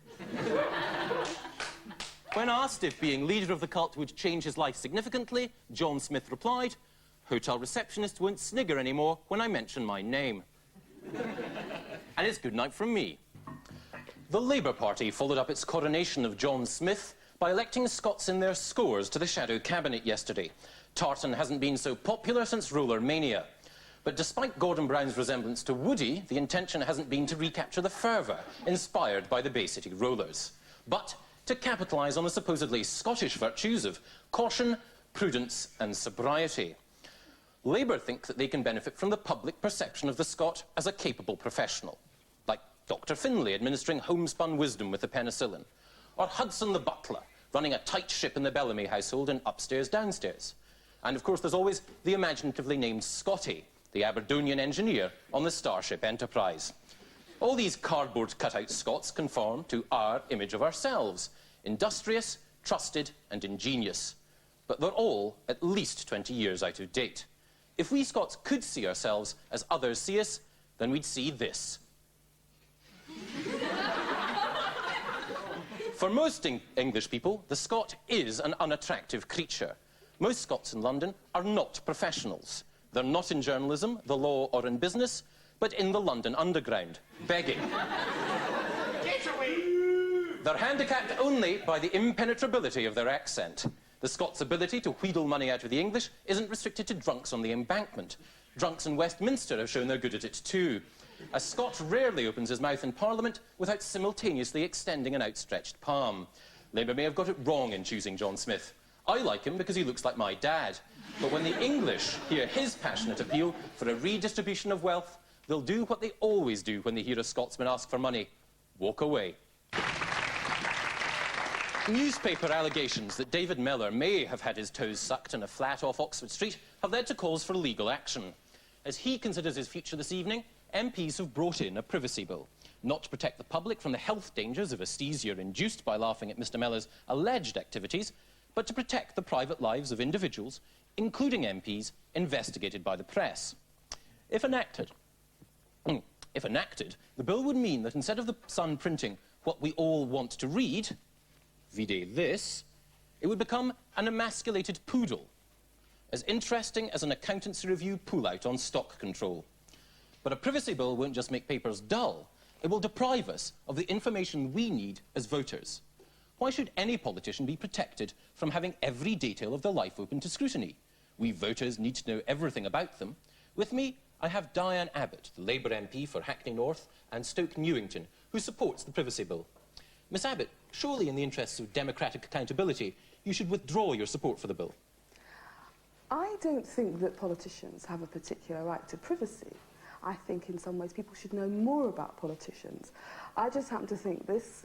When asked if being leader of the cult would change his life significantly, John Smith replied, "Hotel receptionists won't snigger anymore when I mention my name." And it's good night from me. The Labour Party followed up its coronation of John Smith by electing Scots in their scores to the shadow cabinet yesterday. Tartan hasn't been so popular since roller mania. But despite Gordon Brown's resemblance to Woody, the intention hasn't been to recapture the fervour inspired by the Bay City Rollers, but to capitalise on the supposedly Scottish virtues of caution, prudence and sobriety. Labour think that they can benefit from the public perception of the Scot as a capable professional, like Dr. Finlay administering homespun wisdom with the penicillin, or Hudson the butler running a tight ship in the Bellamy household and upstairs downstairs. And of course there's always the imaginatively named Scotty, the Aberdonian engineer on the Starship Enterprise. All these cardboard cutout Scots conform to our image of ourselves, industrious, trusted and ingenious. But they're all at least 20 years out of date. If we Scots could see ourselves as others see us, then we'd see this. For most English people, the Scot is an unattractive creature. Most Scots in London are not professionals. They're not in journalism, the law or in business, but in the London underground, begging. Get away! They're handicapped only by the impenetrability of their accent. The Scots' ability to wheedle money out of the English isn't restricted to drunks on the embankment. Drunks in Westminster have shown they're good at it too. A Scot rarely opens his mouth in Parliament without simultaneously extending an outstretched palm. Labour may have got it wrong in choosing John Smith. I like him because he looks like my dad. But when the English hear his passionate appeal for a redistribution of wealth, they'll do what they always do when they hear a Scotsman ask for money: walk away. Newspaper allegations that David Mellor may have had his toes sucked in a flat off Oxford Street have led to calls for legal action. As he considers his future this evening, MPs have brought in a privacy bill, not to protect the public from the health dangers of aesthesia induced by laughing at Mr Mellor's alleged activities, but to protect the private lives of individuals, including MPs, investigated by the press. If enacted, the bill would mean that instead of the Sun printing what we all want to read, vide this, it would become an emasculated poodle, as interesting as an accountancy review pull-out on stock control. But a privacy bill won't just make papers dull, it will deprive us of the information we need as voters. Why should any politician be protected from having every detail of their life open to scrutiny? We voters need to know everything about them. With me, I have Diane Abbott, the Labour MP for Hackney North and Stoke Newington, who supports the privacy bill. Miss Abbott, surely in the interests of democratic accountability, you should withdraw your support for the bill. I don't think that politicians have a particular right to privacy. I think in some ways people should know more about politicians. I just happen to think this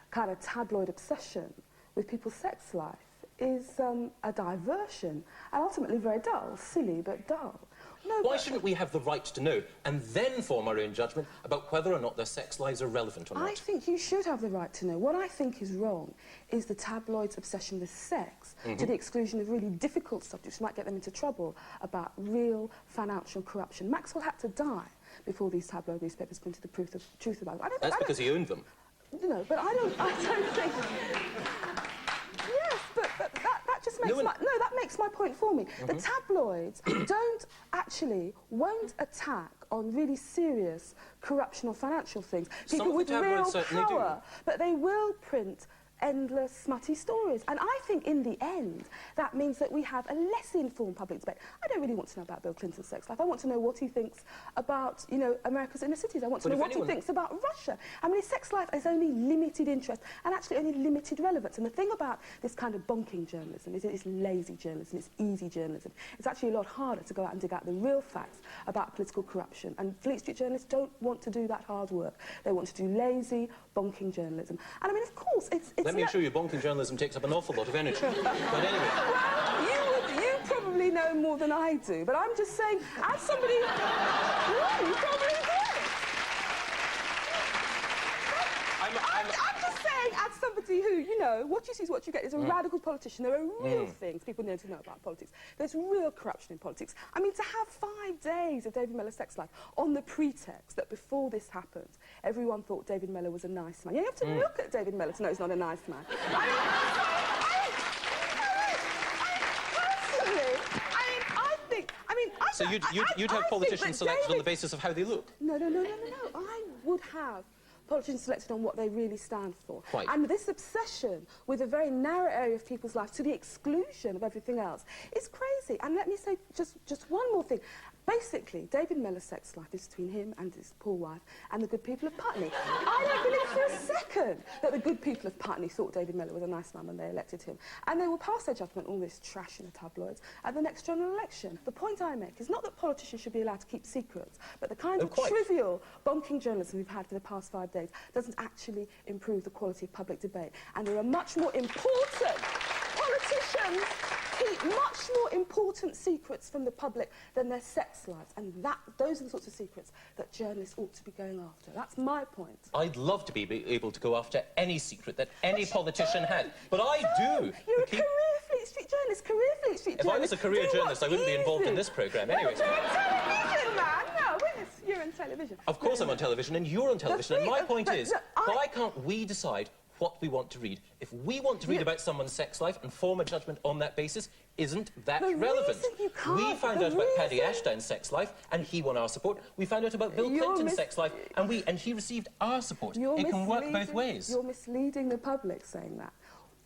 kind of tabloid obsession with people's sex life is a diversion, and ultimately very dull, silly but dull. No, Why shouldn't we have the right to know and then form our own judgment about whether or not their sex lives are relevant or not? I think you should have the right to know. What I think is wrong is the tabloids' obsession with sex to the exclusion of really difficult subjects which might get them into trouble about real financial corruption. Maxwell had to die before these tabloid newspapers printed the truth about it. That's because he owned them. You know, but I don't think... Yes, but that just makes that makes my point for me. The tabloids won't attack on really serious corruption or financial things. People with real power, but they will print endless smutty stories. And I think in the end, that means that we have a less informed public debate. I don't really want to know about Bill Clinton's sex life. I want to know what he thinks about, you know, America's inner cities. I want to know what he thinks about Russia. I mean, his sex life has only limited interest and actually only limited relevance. And the thing about this kind of bonking journalism is it's lazy journalism, it's easy journalism. It's actually a lot harder to go out and dig out the real facts about political corruption. And Fleet Street journalists don't want to do that hard work. They want to do lazy, bonking journalism. And I mean, of course, it's Let me assure you, bonking journalism takes up an awful lot of energy. But anyway. Well, you probably know more than I do, but I'm just saying, as somebody... you probably do. I'm just saying, as somebody who, you know, what you see is what you get, is a radical politician. There are real things people need to know about politics. There's real corruption in politics. I mean, to have 5 days of David Mellor's sex life on the pretext that before this happened, everyone thought David Mellor was a nice man. You have to look at David Mellor to know he's not a nice man. So you'd have politicians selected on the basis of how they look? No. I would have politicians selected on what they really stand for. Quite. And this obsession with a very narrow area of people's lives to the exclusion of everything else is crazy. And let me say just one more thing. Basically, David Mellor's sex life is between him and his poor wife and the good people of Putney. I don't believe for a second that the good people of Putney thought David Mellor was a nice man when they elected him. And they will pass their judgment on all this trash in the tabloids at the next general election. The point I make is not that politicians should be allowed to keep secrets, but the kind of trivial, bonking journalism we've had for the past 5 days doesn't actually improve the quality of public debate. And there are much more important politicians keep much more important secrets from the public than their sex lives, and those are the sorts of secrets that journalists ought to be going after. That's my point. I'd love to be able to go after any secret that any politician had, but I do. You're a career Fleet Street journalist, If I was a career journalist, I wouldn't be involved in this programme anyway. You're on television, man! No, you're on television. Of course I'm on television, and you're on television, and my point is, why can't we decide what we want to read? If we want to read about someone's sex life and form a judgment on that basis, isn't that relevant? We found out about Paddy Ashdown's sex life, and he won our support. We found out about Bill Clinton's sex life, and he received our support. It can work both ways. You're misleading the public saying that.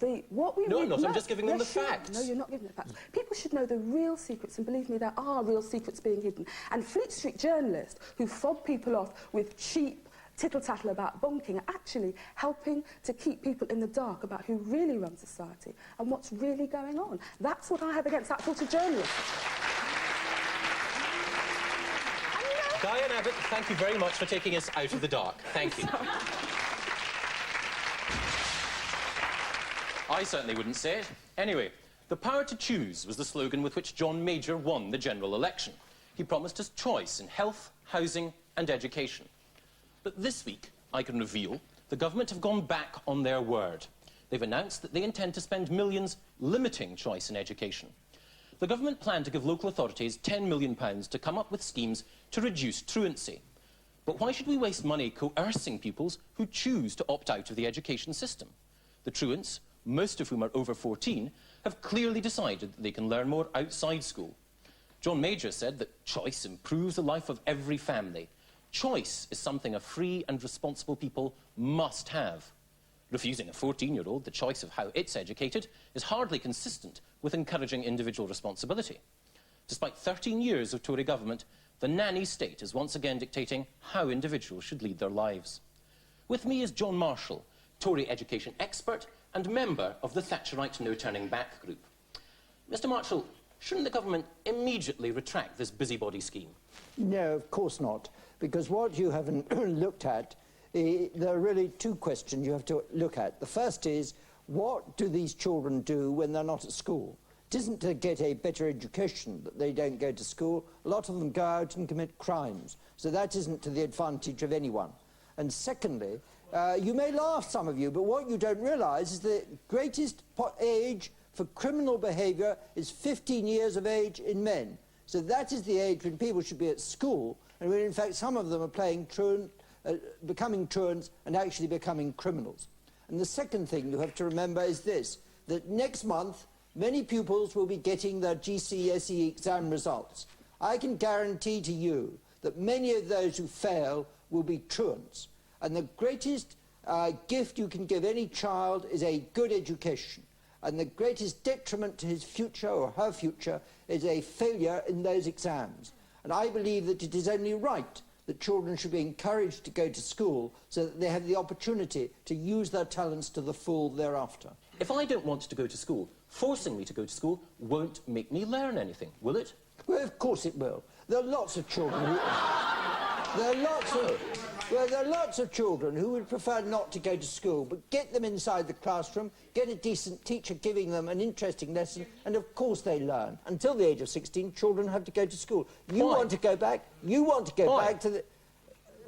No, I'm not. I'm just giving them the facts. No, you're not giving the facts. People should know the real secrets, and believe me, there are real secrets being hidden. And Fleet Street journalists who fob people off with cheap tittle-tattle about bonking are actually helping to keep people in the dark about who really runs society and what's really going on. That's what I have against that sort of journalism. Diane Abbott, thank you very much for taking us out of the dark. Thank you. I certainly wouldn't say it. Anyway, the power to choose was the slogan with which John Major won the general election. He promised us choice in health, housing and education. But this week, I can reveal, the government have gone back on their word. They've announced that they intend to spend millions limiting choice in education. The government planned to give local authorities £10 million to come up with schemes to reduce truancy. But why should we waste money coercing pupils who choose to opt out of the education system? The truants, most of whom are over 14, have clearly decided that they can learn more outside school. John Major said that choice improves the life of every family. Choice is something a free and responsible people must have. Refusing a 14-year-old the choice of how it's educated is hardly consistent with encouraging individual responsibility. Despite 13 years of Tory government, the nanny state is once again dictating how individuals should lead their lives. With me is John Marshall, Tory education expert and member of the Thatcherite No Turning Back group. Mr. Marshall, shouldn't the government immediately retract this busybody scheme? No, of course not, because what you haven't looked at, there are really two questions you have to look at. The first is, what do these children do when they're not at school? It isn't to get a better education that they don't go to school. A lot of them go out and commit crimes, so that isn't to the advantage of anyone. And secondly, you may laugh, some of you, but what you don't realise is the greatest age for criminal behaviour is 15 years of age in men. So that is the age when people should be at school, and when in fact some of them are playing truant, becoming truants and actually becoming criminals. And the second thing you have to remember is this, that next month many pupils will be getting their GCSE exam results. I can guarantee to you that many of those who fail will be truants. And the greatest gift you can give any child is a good education. And the greatest detriment to his future or her future is a failure in those exams. And I believe that it is only right that children should be encouraged to go to school so that they have the opportunity to use their talents to the full thereafter. If I don't want to go to school, forcing me to go to school won't make me learn anything, will it? Well, of course it will. There are lots of children who... there are lots of children who would prefer not to go to school, but get them inside the classroom, get a decent teacher giving them an interesting lesson, and of course they learn. Until the age of 16, children have to go to school. You want to go back, back to the...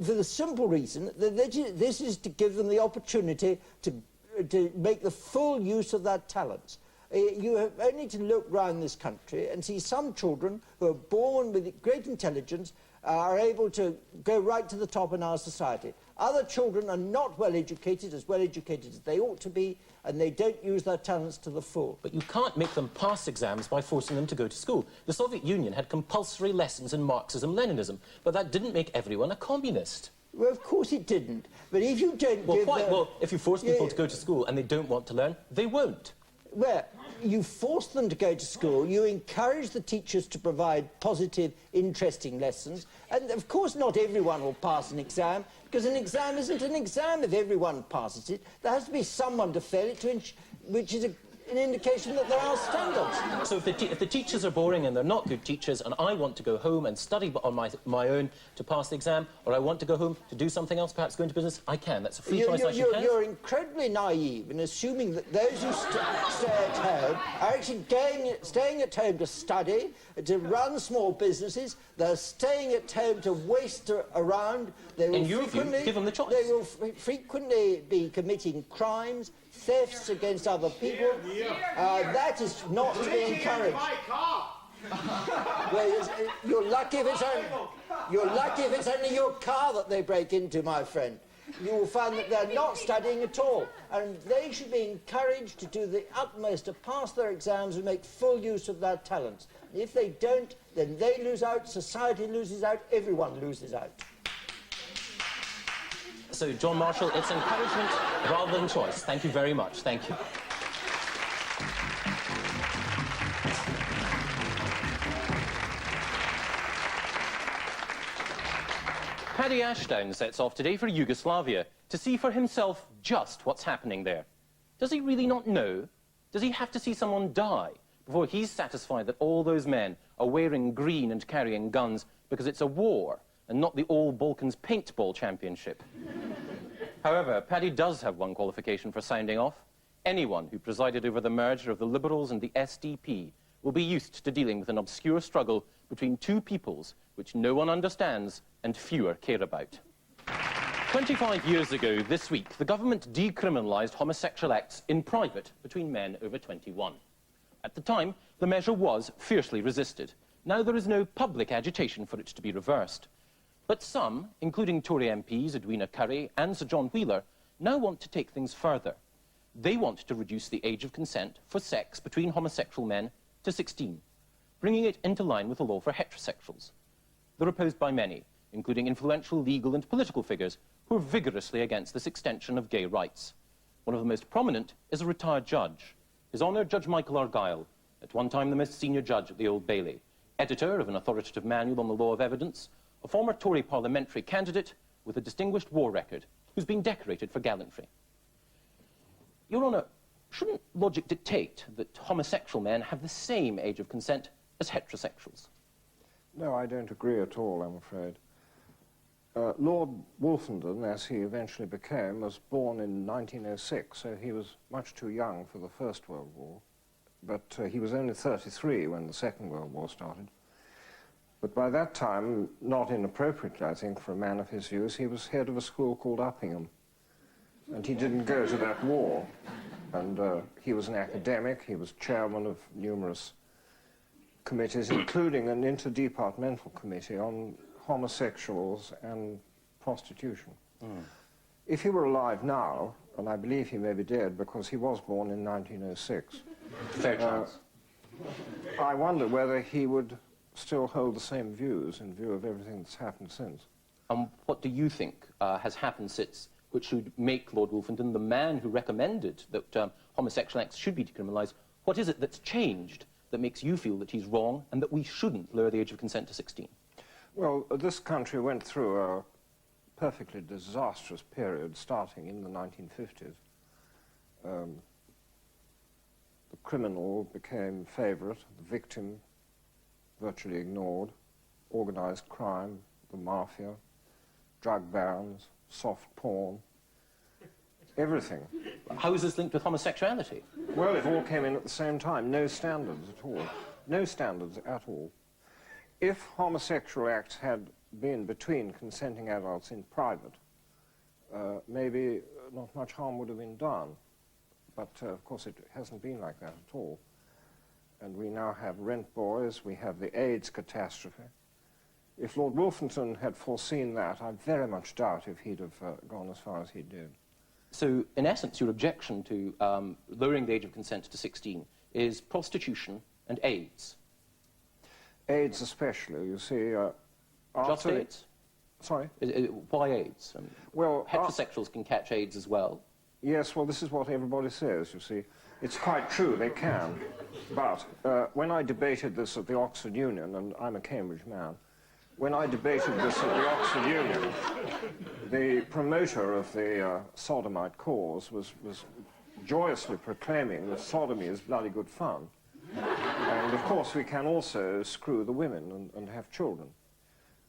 for the simple reason that this is to give them the opportunity to make the full use of their talents. You have only to look round this country and see some children who are born with great intelligence are able to go right to the top in our society. Other children are not well educated as they ought to be, and they don't use their talents to the full. But you can't make them pass exams by forcing them to go to school. The Soviet Union had compulsory lessons in Marxism-Leninism, but that didn't make everyone a communist. Well, of course it didn't. But if you don't Well, if you force people to go to school and they don't want to learn, they won't. Well, you force them to go to school, you encourage the teachers to provide positive, interesting lessons, and of course not everyone will pass an exam, because an exam isn't an exam if everyone passes it. There has to be someone to fail it, which is an indication that there are standards. So if the teachers are boring and they're not good teachers, and I want to go home and study on my own to pass the exam, or I want to go home to do something else, perhaps go into business, I can. That's a free choice I should have. You're incredibly naive in assuming that those who stay at home are actually staying at home to study, to run small businesses. They're staying at home to waste around. In your view, give them the choice. They will frequently be committing crimes, thefts against other people. That is not to be encouraged. Well, you're lucky if it's only your car that they break into, my friend. You will find that they're not studying at all, and they should be encouraged to do the utmost to pass their exams and make full use of their talents. If they don't, then they lose out, society loses out, everyone loses out. So, John Marshall, it's encouragement rather than choice. Thank you very much. Thank you. Paddy Ashdown sets off today for Yugoslavia to see for himself just what's happening there. Does he really not know? Does he have to see someone die before he's satisfied that all those men are wearing green and carrying guns because it's a war and not the All Balkans Paintball Championship? However, Paddy does have one qualification for sounding off. Anyone who presided over the merger of the Liberals and the SDP will be used to dealing with an obscure struggle between two peoples which no one understands and fewer care about. 25 years ago this week, the government decriminalised homosexual acts in private between men over 21. At the time, the measure was fiercely resisted. Now there is no public agitation for it to be reversed. But some, including Tory MPs Edwina Currie and Sir John Wheeler, now want to take things further. They want to reduce the age of consent for sex between homosexual men to 16, bringing it into line with the law for heterosexuals. They're opposed by many, including influential legal and political figures who are vigorously against this extension of gay rights. One of the most prominent is a retired judge, His Honour Judge Michael Argyll, at one time the most senior judge at the Old Bailey, editor of an authoritative manual on the law of evidence, a former Tory parliamentary candidate with a distinguished war record, who's been decorated for gallantry. Your Honour, shouldn't logic dictate that homosexual men have the same age of consent as heterosexuals? No, I don't agree at all, I'm afraid. Lord Wolfenden, as he eventually became, was born in 1906, so he was much too young for the First World War. But he was only 33 when the Second World War started. But by that time, not inappropriately, I think, for a man of his views, he was head of a school called Uppingham. And he didn't go to that war. And he was an academic, he was chairman of numerous committees, including an interdepartmental committee on homosexuals and prostitution. If he were alive now, and I believe he may be dead because he was born in 1906, fair chance. I wonder whether he would still hold the same views in view of everything that's happened since. And what do you think has happened since which should make Lord Wolfenden the man who recommended that homosexual acts should be decriminalised, what is it that's changed that makes you feel that he's wrong and that we shouldn't lower the age of consent to 16? Well, this country went through a perfectly disastrous period starting in the 1950s. The criminal became favourite, the victim virtually ignored, organised crime, the mafia, drug barons, soft porn, everything. How is this linked with homosexuality? Well, it all came in at the same time. No standards at all. No standards at all. If homosexual acts had been between consenting adults in private, maybe not much harm would have been done. But, of course, it hasn't been like that at all. And we now have rent boys, we have the AIDS catastrophe. If Lord Wolfenden had foreseen that, I very much doubt if he'd have gone as far as he did. So, in essence, your objection to lowering the age of consent to 16 is prostitution and AIDS. AIDS especially, you see. Just AIDS? Sorry? Why AIDS? Well, heterosexuals can catch AIDS as well. Yes, well, this is what everybody says, you see. It's quite true, they can. But when I debated this at the Oxford Union, and I'm a Cambridge man, when I debated this at the Oxford Union, the promoter of the sodomite cause was joyously proclaiming that sodomy is bloody good fun. And, of course, we can also screw the women and have children.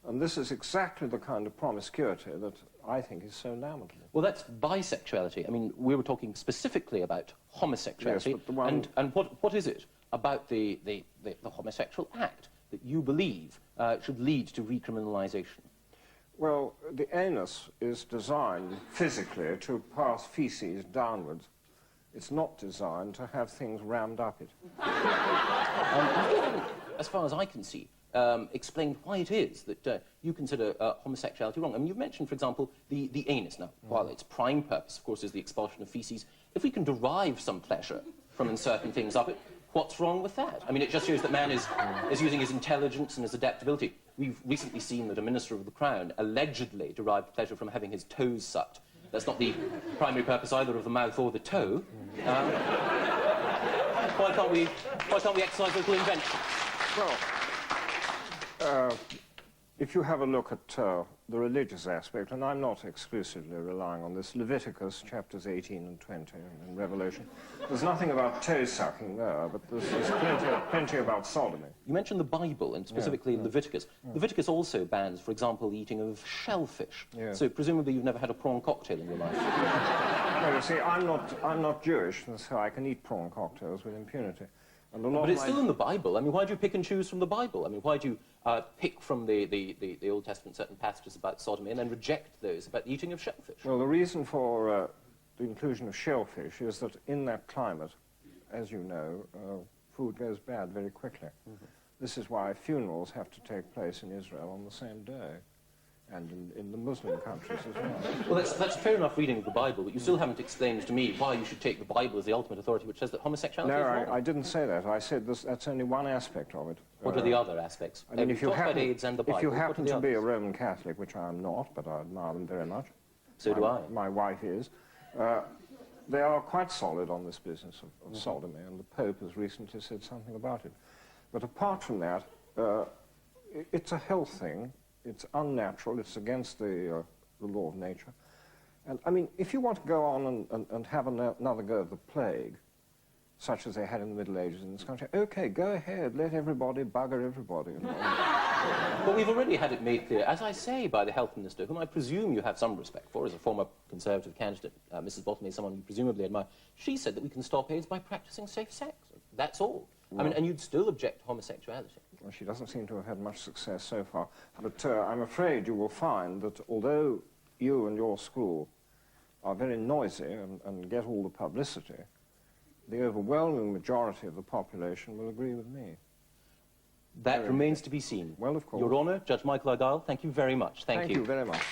And this is exactly the kind of promiscuity that I think is so lamentable. Well, that's bisexuality. I mean, we were talking specifically about homosexuality. Yes, but the one... And what is it about the homosexual act that you believe should lead to recriminalisation? Well, the anus is designed physically to pass feces downwards. It's not designed to have things rammed up it. As far as I can see, explained why it is that you consider homosexuality wrong. I mean, you've mentioned, for example, the anus. Now, while its prime purpose, of course, is the expulsion of feces, if we can derive some pleasure from inserting things up it, what's wrong with that? I mean, it just shows that man is using his intelligence and his adaptability. We've recently seen that a minister of the Crown allegedly derived pleasure from having his toes sucked. That's not the primary purpose either of the mouth or the toe. Why can't we exercise local invention? Well, if you have a look at the religious aspect, and I'm not exclusively relying on this, Leviticus chapters 18 and 20 in Revelation, there's nothing about toe-sucking there, but there's plenty about sodomy. You mentioned the Bible, and specifically Leviticus. Leviticus also bans, for example, the eating of shellfish. So presumably you've never had a prawn cocktail in your life. No, you see, I'm not Jewish, and so I can eat prawn cocktails with impunity. But it's still in the Bible. I mean, why do you pick and choose from the Bible? I mean, why do you pick from the Old Testament certain passages about sodomy and then reject those about the eating of shellfish? Well, the reason for the inclusion of shellfish is that in that climate, as you know, food goes bad very quickly. This is why funerals have to take place in Israel on the same day, and in the Muslim countries as well. Well, that's a fair enough reading of the Bible, but you still haven't explained to me why you should take the Bible as the ultimate authority, which says that homosexuality is wrong. No, I didn't say that. I said that's only one aspect of it. What are the other aspects? I mean, if you happen to be a others? Roman Catholic, which I am not, but I admire them very much. So do I. My wife is. They are quite solid on this business of sodomy, and the Pope has recently said something about it. But apart from that, it's a health thing. It's unnatural. It's against the law of nature. And, I mean, if you want to go on and have another go of the plague, such as they had in the Middle Ages in this country, OK, go ahead. Let everybody bugger everybody. But we've already had it made clear, as I say, by the Health Minister, whom I presume you have some respect for, as a former Conservative candidate, Mrs. Bottomley, someone you presumably admire. She said that we can stop AIDS by practising safe sex. That's all. Well, I mean, and you'd still object to homosexuality. Well, she doesn't seem to have had much success so far. But I'm afraid you will find that although you and your school are very noisy and get all the publicity, the overwhelming majority of the population will agree with me. That remains to be seen. Well, of course. Your Honour, Judge Michael Argyll, thank you very much. Thank you. Thank you very much.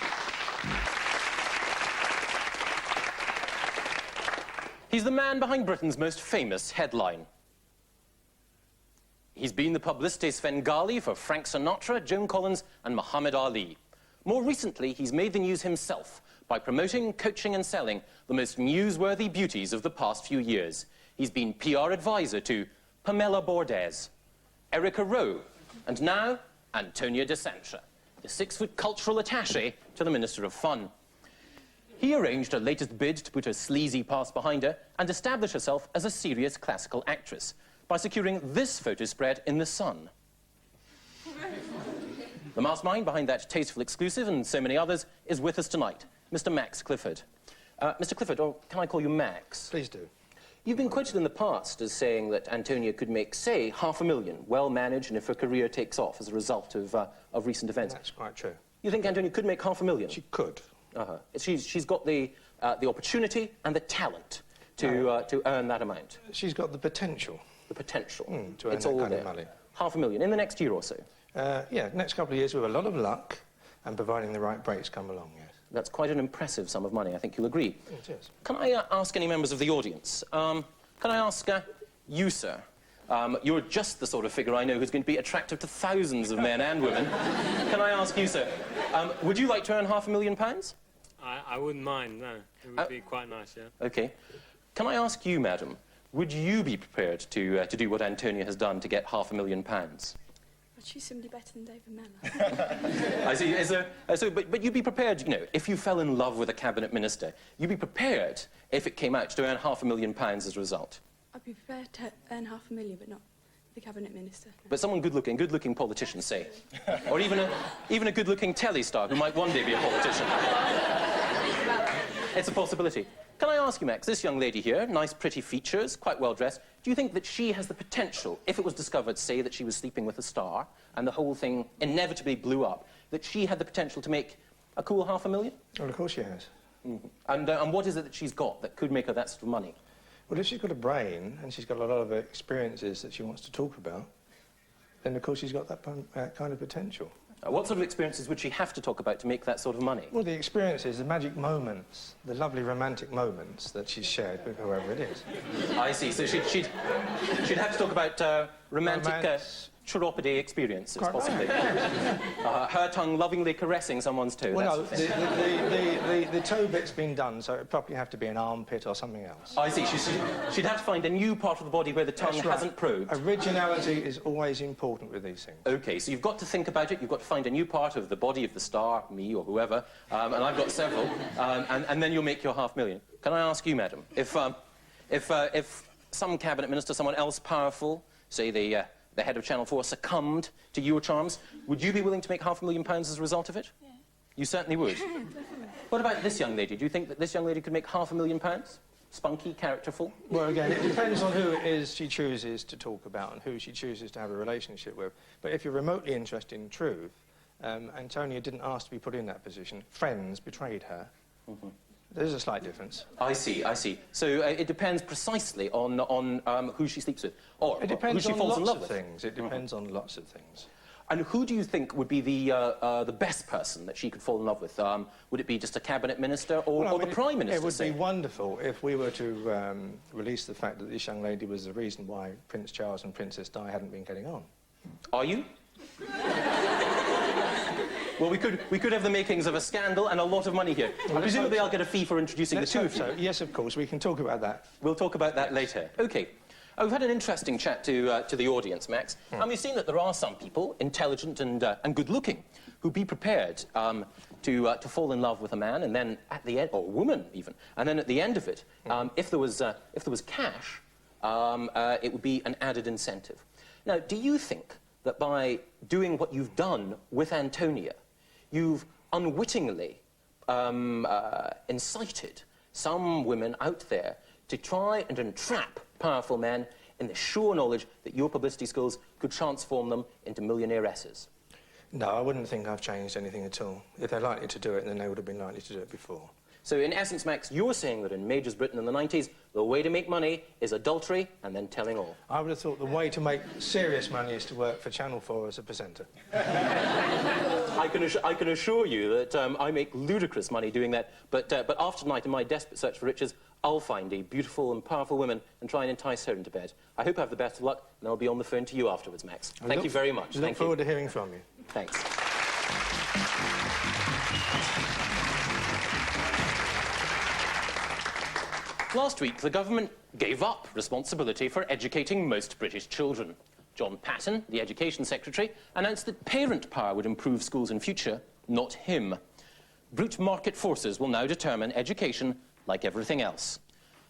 He's the man behind Britain's most famous headline. He's been the publicité Svengali for Frank Sinatra, Joan Collins and Muhammad Ali. More recently, he's made the news himself by promoting, coaching and selling the most newsworthy beauties of the past few years. He's been PR advisor to Pamela Bordes, Erica Rowe, and now Antonia de Santra, the 6-foot cultural attaché to the Minister of Fun. He arranged her latest bid to put her sleazy past behind her and establish herself as a serious classical actress by securing this photo spread in The Sun. The mastermind behind that tasteful exclusive and so many others is with us tonight, Mr. Max Clifford. Mr. Clifford, or can I call you Max? Please do. You've been quoted in the past as saying that Antonia could make, say, $500,000, well managed, and if her career takes off as a result of recent events. That's quite true. You think Antonia could make $500,000? She could. She's got the opportunity and the talent to earn that amount. She's got the potential. The potential. To earn that kind of money. $500,000 in the next year or so. Yeah, next couple of years with a lot of luck and providing the right breaks come along, yes. That's quite an impressive sum of money, I think you'll agree. It is. Can I ask any members of the audience? Can I ask you, sir? You're just the sort of figure I know who's going to be attractive to thousands of men and women. Can I ask you, sir, would you like to earn £500,000? I wouldn't mind, no. It would be quite nice, yeah. OK. Can I ask you, madam, would you be prepared to do what Antonia has done to get £500,000? I'd choose somebody better than David Mellor. I see. But you'd be prepared, you know, if you fell in love with a cabinet minister, you'd be prepared, if it came out, to earn £500,000 as a result. I'd be prepared to earn £500,000, but not the cabinet minister. No. But someone good-looking politicians, say. Or even a good-looking telly star who might one day be a politician. It's a possibility. Can I ask you, Max, this young lady here, nice pretty features, quite well dressed, do you think that she has the potential, if it was discovered, say, that she was sleeping with a star, and the whole thing inevitably blew up, that she had the potential to make a cool £500,000? Well, of course she has. Mm-hmm. And what is it that she's got that could make her that sort of money? Well, if she's got a brain, and she's got a lot of experiences that she wants to talk about, then, of course, she's got that kind of potential. What sort of experiences would she have to talk about to make that sort of money? Well, the experiences, the magic moments, the lovely romantic moments that she's shared with whoever it is. I see. So she'd have to talk about romantic chiropody experiences, Quite possibly. Right. Her tongue lovingly caressing someone's toe. Well, no, the toe bit's been done, so it'd probably have to be an armpit or something else. I see. She'd have to find a new part of the body where the tongue hasn't probed. Originality is always important with these things. OK, so you've got to think about it. You've got to find a new part of the body of the star, me or whoever, and I've got several, and then you'll make your £500,000. Can I ask you, madam, if some cabinet minister, someone else powerful, say the head of Channel 4 succumbed to your charms, would you be willing to make £500,000 as a result of it? Yeah. You certainly would. What about this young lady? Do you think that this young lady could make £500,000? Spunky, characterful? Well, again, it depends on who it is she chooses to talk about and who she chooses to have a relationship with. But if you're remotely interested in truth, Antonia didn't ask to be put in that position. Friends betrayed her. Mm-hmm. There's a slight difference. I see. So it depends precisely on who she sleeps with, or it depends who she falls in love with. Things. It depends on lots of things. And who do you think would be the best person that she could fall in love with? Would it be just a cabinet minister or the prime minister? It would be wonderful if we were to release the fact that this young lady was the reason why Prince Charles and Princess Di hadn't been getting on. Are you? Well, we could have the makings of a scandal and a lot of money here. Well, presumably I'll get a fee for introducing the two of you. So. Yes, of course. We can talk about that. We'll talk about that later. OK. We've had an interesting chat to the audience, Max. And we've seen that there are some people, intelligent and good-looking, who'd be prepared to fall in love with a man and then at the end, or a woman even, and then at the end of it, if there was cash, it would be an added incentive. Now, do you think that by doing what you've done with Antonia, you've unwittingly incited some women out there to try and entrap powerful men in the sure knowledge that your publicity skills could transform them into millionairesses? No, I wouldn't think I've changed anything at all. If they're likely to do it, then they would have been likely to do it before. So, in essence, Max, you're saying that in Major's Britain in the 90s, the way to make money is adultery and then telling all. I would have thought the way to make serious money is to work for Channel 4 as a presenter. I can assure you that I make ludicrous money doing that, but after tonight, in my desperate search for riches, I'll find a beautiful and powerful woman and try and entice her into bed. I hope I have the best of luck, and I'll be on the phone to you afterwards, Max. Thank you very much. Look forward to hearing from you. Thanks. Last week, the government gave up responsibility for educating most British children. John Patton, the Education Secretary, announced that parent power would improve schools in future, not him. Brute market forces will now determine education like everything else.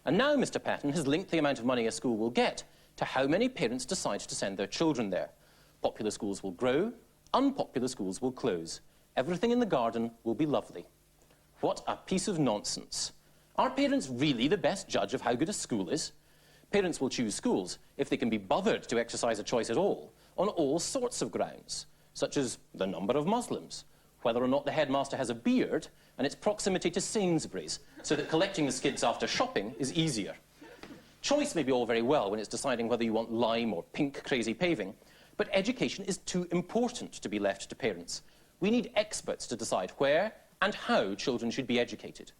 And now Mr. Patton has linked the amount of money a school will get to how many parents decide to send their children there. Popular schools will grow, unpopular schools will close. Everything in the garden will be lovely. What a piece of nonsense. Are parents really the best judge of how good a school is? Parents will choose schools if they can be bothered to exercise a choice at all, on all sorts of grounds, such as the number of Muslims, whether or not the headmaster has a beard, and its proximity to Sainsbury's, so that collecting the skids after shopping is easier. Choice may be all very well when it's deciding whether you want lime or pink crazy paving, but education is too important to be left to parents. We need experts to decide where and how children should be educated.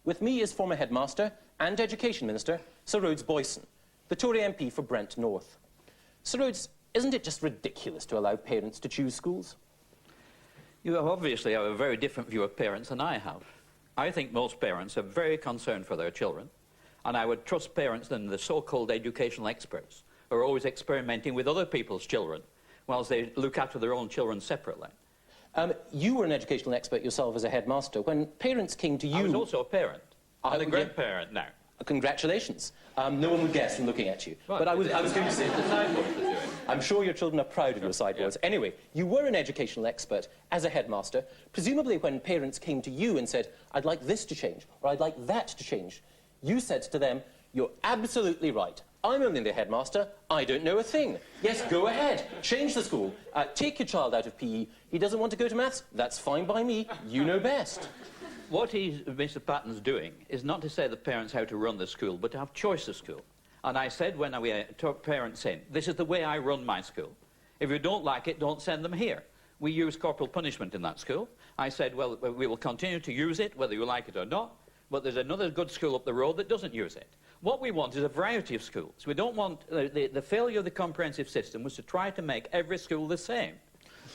With me is former headmaster and education minister, Sir Rhodes Boyson, the Tory MP for Brent North. Sir Rhodes, isn't it just ridiculous to allow parents to choose schools? You obviously have a very different view of parents than I have. I think most parents are very concerned for their children, and I would trust parents than the so-called educational experts who are always experimenting with other people's children, whilst they look after their own children separately. You were an educational expert yourself as a headmaster. When parents came to you... I was also a parent. I'm a grandparent now. Congratulations. No one would guess from looking at you. Right. But I was going to say... The sideboards are doing. I'm sure your children are proud of your sideboards. Yeah. Anyway, you were an educational expert as a headmaster. Presumably when parents came to you and said, I'd like this to change, or I'd like that to change, you said to them, you're absolutely right. I'm only the headmaster. I don't know a thing. Yes, go ahead. Change the school. Take your child out of PE. He doesn't want to go to maths. That's fine by me. You know best. What Mr. Patton's doing is not to say to the parents how to run the school, but to have choice of school. And I said when we took parents in, this is the way I run my school. If you don't like it, don't send them here. We use corporal punishment in that school. I said, well, we will continue to use it, whether you like it or not, but there's another good school up the road that doesn't use it. What we want is a variety of schools. We don't want... The failure of the comprehensive system was to try to make every school the same.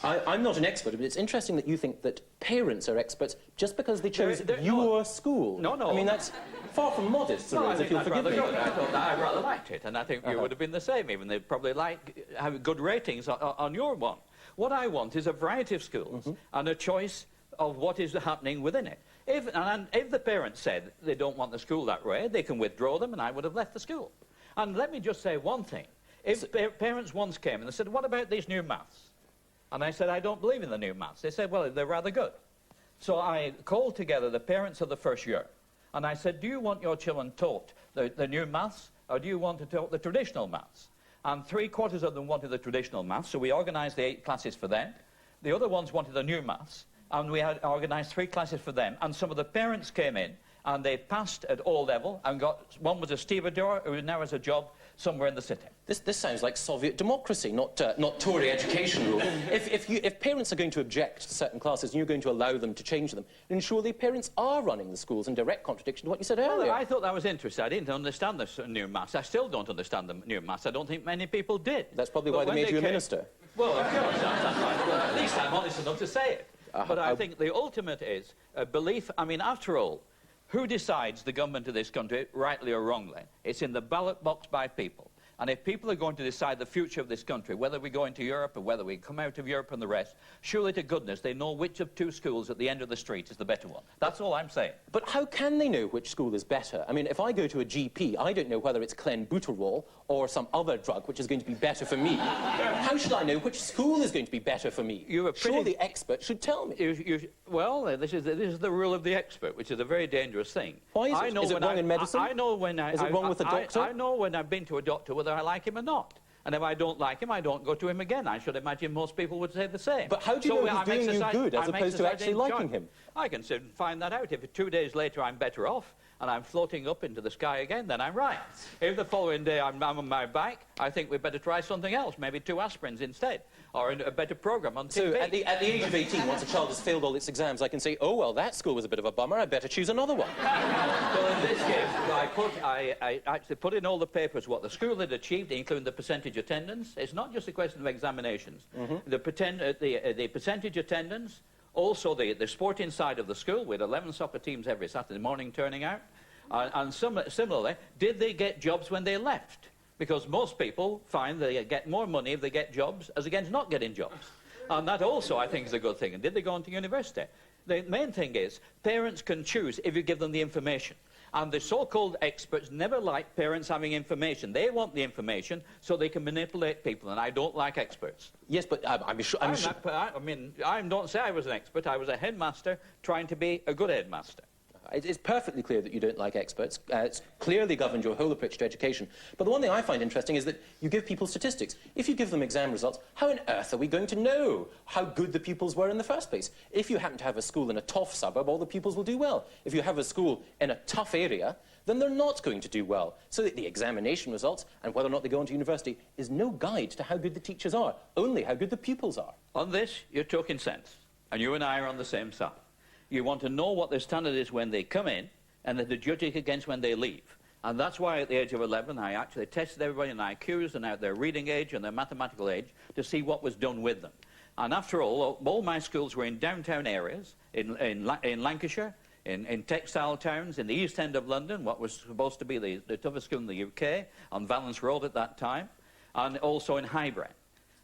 I'm not an expert, but it's interesting that you think that parents are experts just because they chose your school. No, no. I mean, that's far from modest, Sir Rhodes, if you'll forgive me. I thought that I rather liked it, and I think you would have been the same, even they'd probably have good ratings on your one. What I want is a variety of schools and a choice of what is happening within it. If the parents said they don't want the school that way, they can withdraw them, and I would have left the school. And let me just say one thing. If parents once came and they said, what about these new maths? And I said, I don't believe in the new maths. They said, well, they're rather good. So I called together the parents of the first year, and I said, do you want your children taught the new maths, or do you want to taught the traditional maths? And 3/4 of them wanted the traditional maths, so we organised the 8 classes for them. The other ones wanted the new maths, and we had organised 3 classes for them. And some of the parents came in, and they passed at all level, and one was a stevedore who now has a job somewhere in the city. This sounds like Soviet democracy, not Tory education rule. If parents are going to object to certain classes and you're going to allow them to change them, then surely parents are running the schools in direct contradiction to what you said earlier. Well, I thought that was interesting. I didn't understand the new maths. I still don't understand the new maths. I don't think many people did. That's probably why they made you a minister. Well, of course, that's right. Well, at least I'm honest enough to say it. But I think the ultimate is a belief. I mean, after all, who decides the government of this country, rightly or wrongly? It's in the ballot box by people. And if people are going to decide the future of this country, whether we go into Europe or whether we come out of Europe and the rest, surely to goodness they know which of 2 schools at the end of the street is the better one. That's all I'm saying. But how can they know which school is better? I mean, if I go to a GP, I don't know whether it's clenbuterol or some other drug which is going to be better for me. How should I know which school is going to be better for me? Surely the expert should tell me. Well, this is the rule of the expert, which is a very dangerous thing. Why is it? Is it wrong in medicine? I know when Is it wrong with the doctor? I know when I've been to a doctor whether I like him or not. And if I don't like him, I don't go to him again. I should imagine most people would say the same. But how do you know he's doing you good as opposed to actually liking him? I can soon find that out. If 2 days later I'm better off and I'm floating up into the sky again, then I'm right. If the following day I'm on my back, I think we'd better try something else, maybe 2 aspirins instead, or a better programme on TV. So at the age of 18, once a child has failed all its exams, I can say, oh, well, that school was a bit of a bummer, I better choose another one. Well, in this case, I actually put in all the papers what the school had achieved, including the percentage attendance. It's not just a question of examinations. The percentage attendance, also the sporting side of the school, with 11 soccer teams every Saturday morning turning out, And similarly, did they get jobs when they left? Because most people find they get more money if they get jobs as against not getting jobs. And that also, I think, is a good thing. And did they go on to university? The main thing is, parents can choose if you give them the information. And the so-called experts never like parents having information. They want the information so they can manipulate people, and I don't like experts. Yes, but I'm sure... I mean, I don't say I was an expert. I was a headmaster trying to be a good headmaster. It's perfectly clear that you don't like experts. It's clearly governed your whole approach to education. But the one thing I find interesting is that you give people statistics. If you give them exam results, how on earth are we going to know how good the pupils were in the first place? If you happen to have a school in a tough suburb, all the pupils will do well. If you have a school in a tough area, then they're not going to do well. So that the examination results and whether or not they go on to university is no guide to how good the teachers are, only how good the pupils are. On this, you're talking sense, and you and I are on the same side. You want to know what their standard is when they come in, and then to judge it against when they leave. And that's why at the age of 11, I actually tested everybody in IQs and out their reading age and their mathematical age to see what was done with them. And after all my schools were in downtown areas, in Lancashire, in textile towns, in the East End of London, what was supposed to be the toughest school in the UK, on Valence Road at that time, and also in Highbury.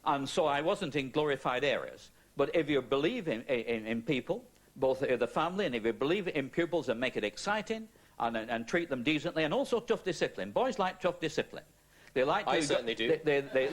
And so I wasn't in glorified areas. But if you believe in people, both the family, and if you believe in pupils and make it exciting and treat them decently, and also tough discipline. Boys like tough discipline. They like to... I certainly do.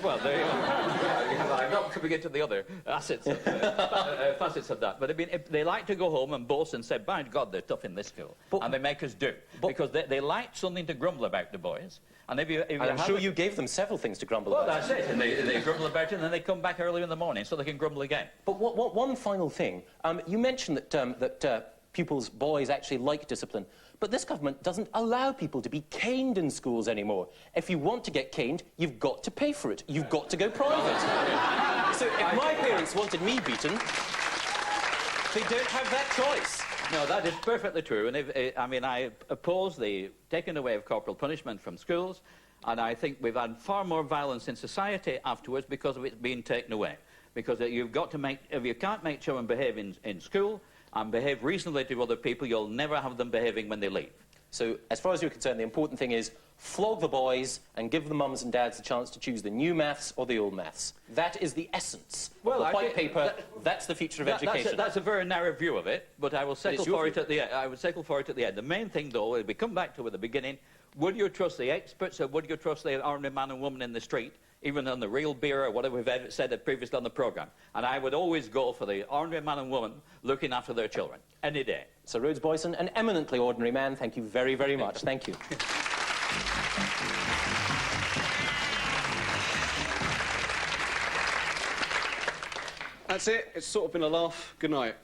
Well, there you go. I'm not coming into the other facets of that. But I mean, if they like to go home and boast and say, by God, they're tough in this school. And they make us do. Because they like something to grumble about, the boys. And if I'm sure you gave them several things to grumble about. Well, that's it. And they grumble about it, and then they come back early in the morning so they can grumble again. But one final thing. You mentioned that pupils, boys, actually like discipline. But this government doesn't allow people to be caned in schools anymore. If you want to get caned, you've got to pay for it. You've got to go private. So if my parents wanted me beaten, they don't have that choice. No, that is perfectly true. And I oppose the taking away of corporal punishment from schools, and I think we've had far more violence in society afterwards because of it being taken away. Because you've got to make, if you can't make children behave in school and behave reasonably to other people, you'll never have them behaving when they leave. So, as far as you're concerned, the important thing is flog the boys and give the mums and dads the chance to choose the new maths or the old maths. That is the essence of the white paper. That's the future of education. That's a very narrow view of it, but I will settle for it at the end. I would settle for it at the end. The main thing, though, is we come back to at the beginning, would you trust the experts or would you trust the ordinary man and woman in the street, even on the real beer or whatever we've ever said previously on the programme? And I would always go for the ordinary man and woman looking after their children, any day. Sir Rhodes Boyson, an eminently ordinary man, thank you very, very much. Thank you. That's it. It's sort of been a laugh. Good night.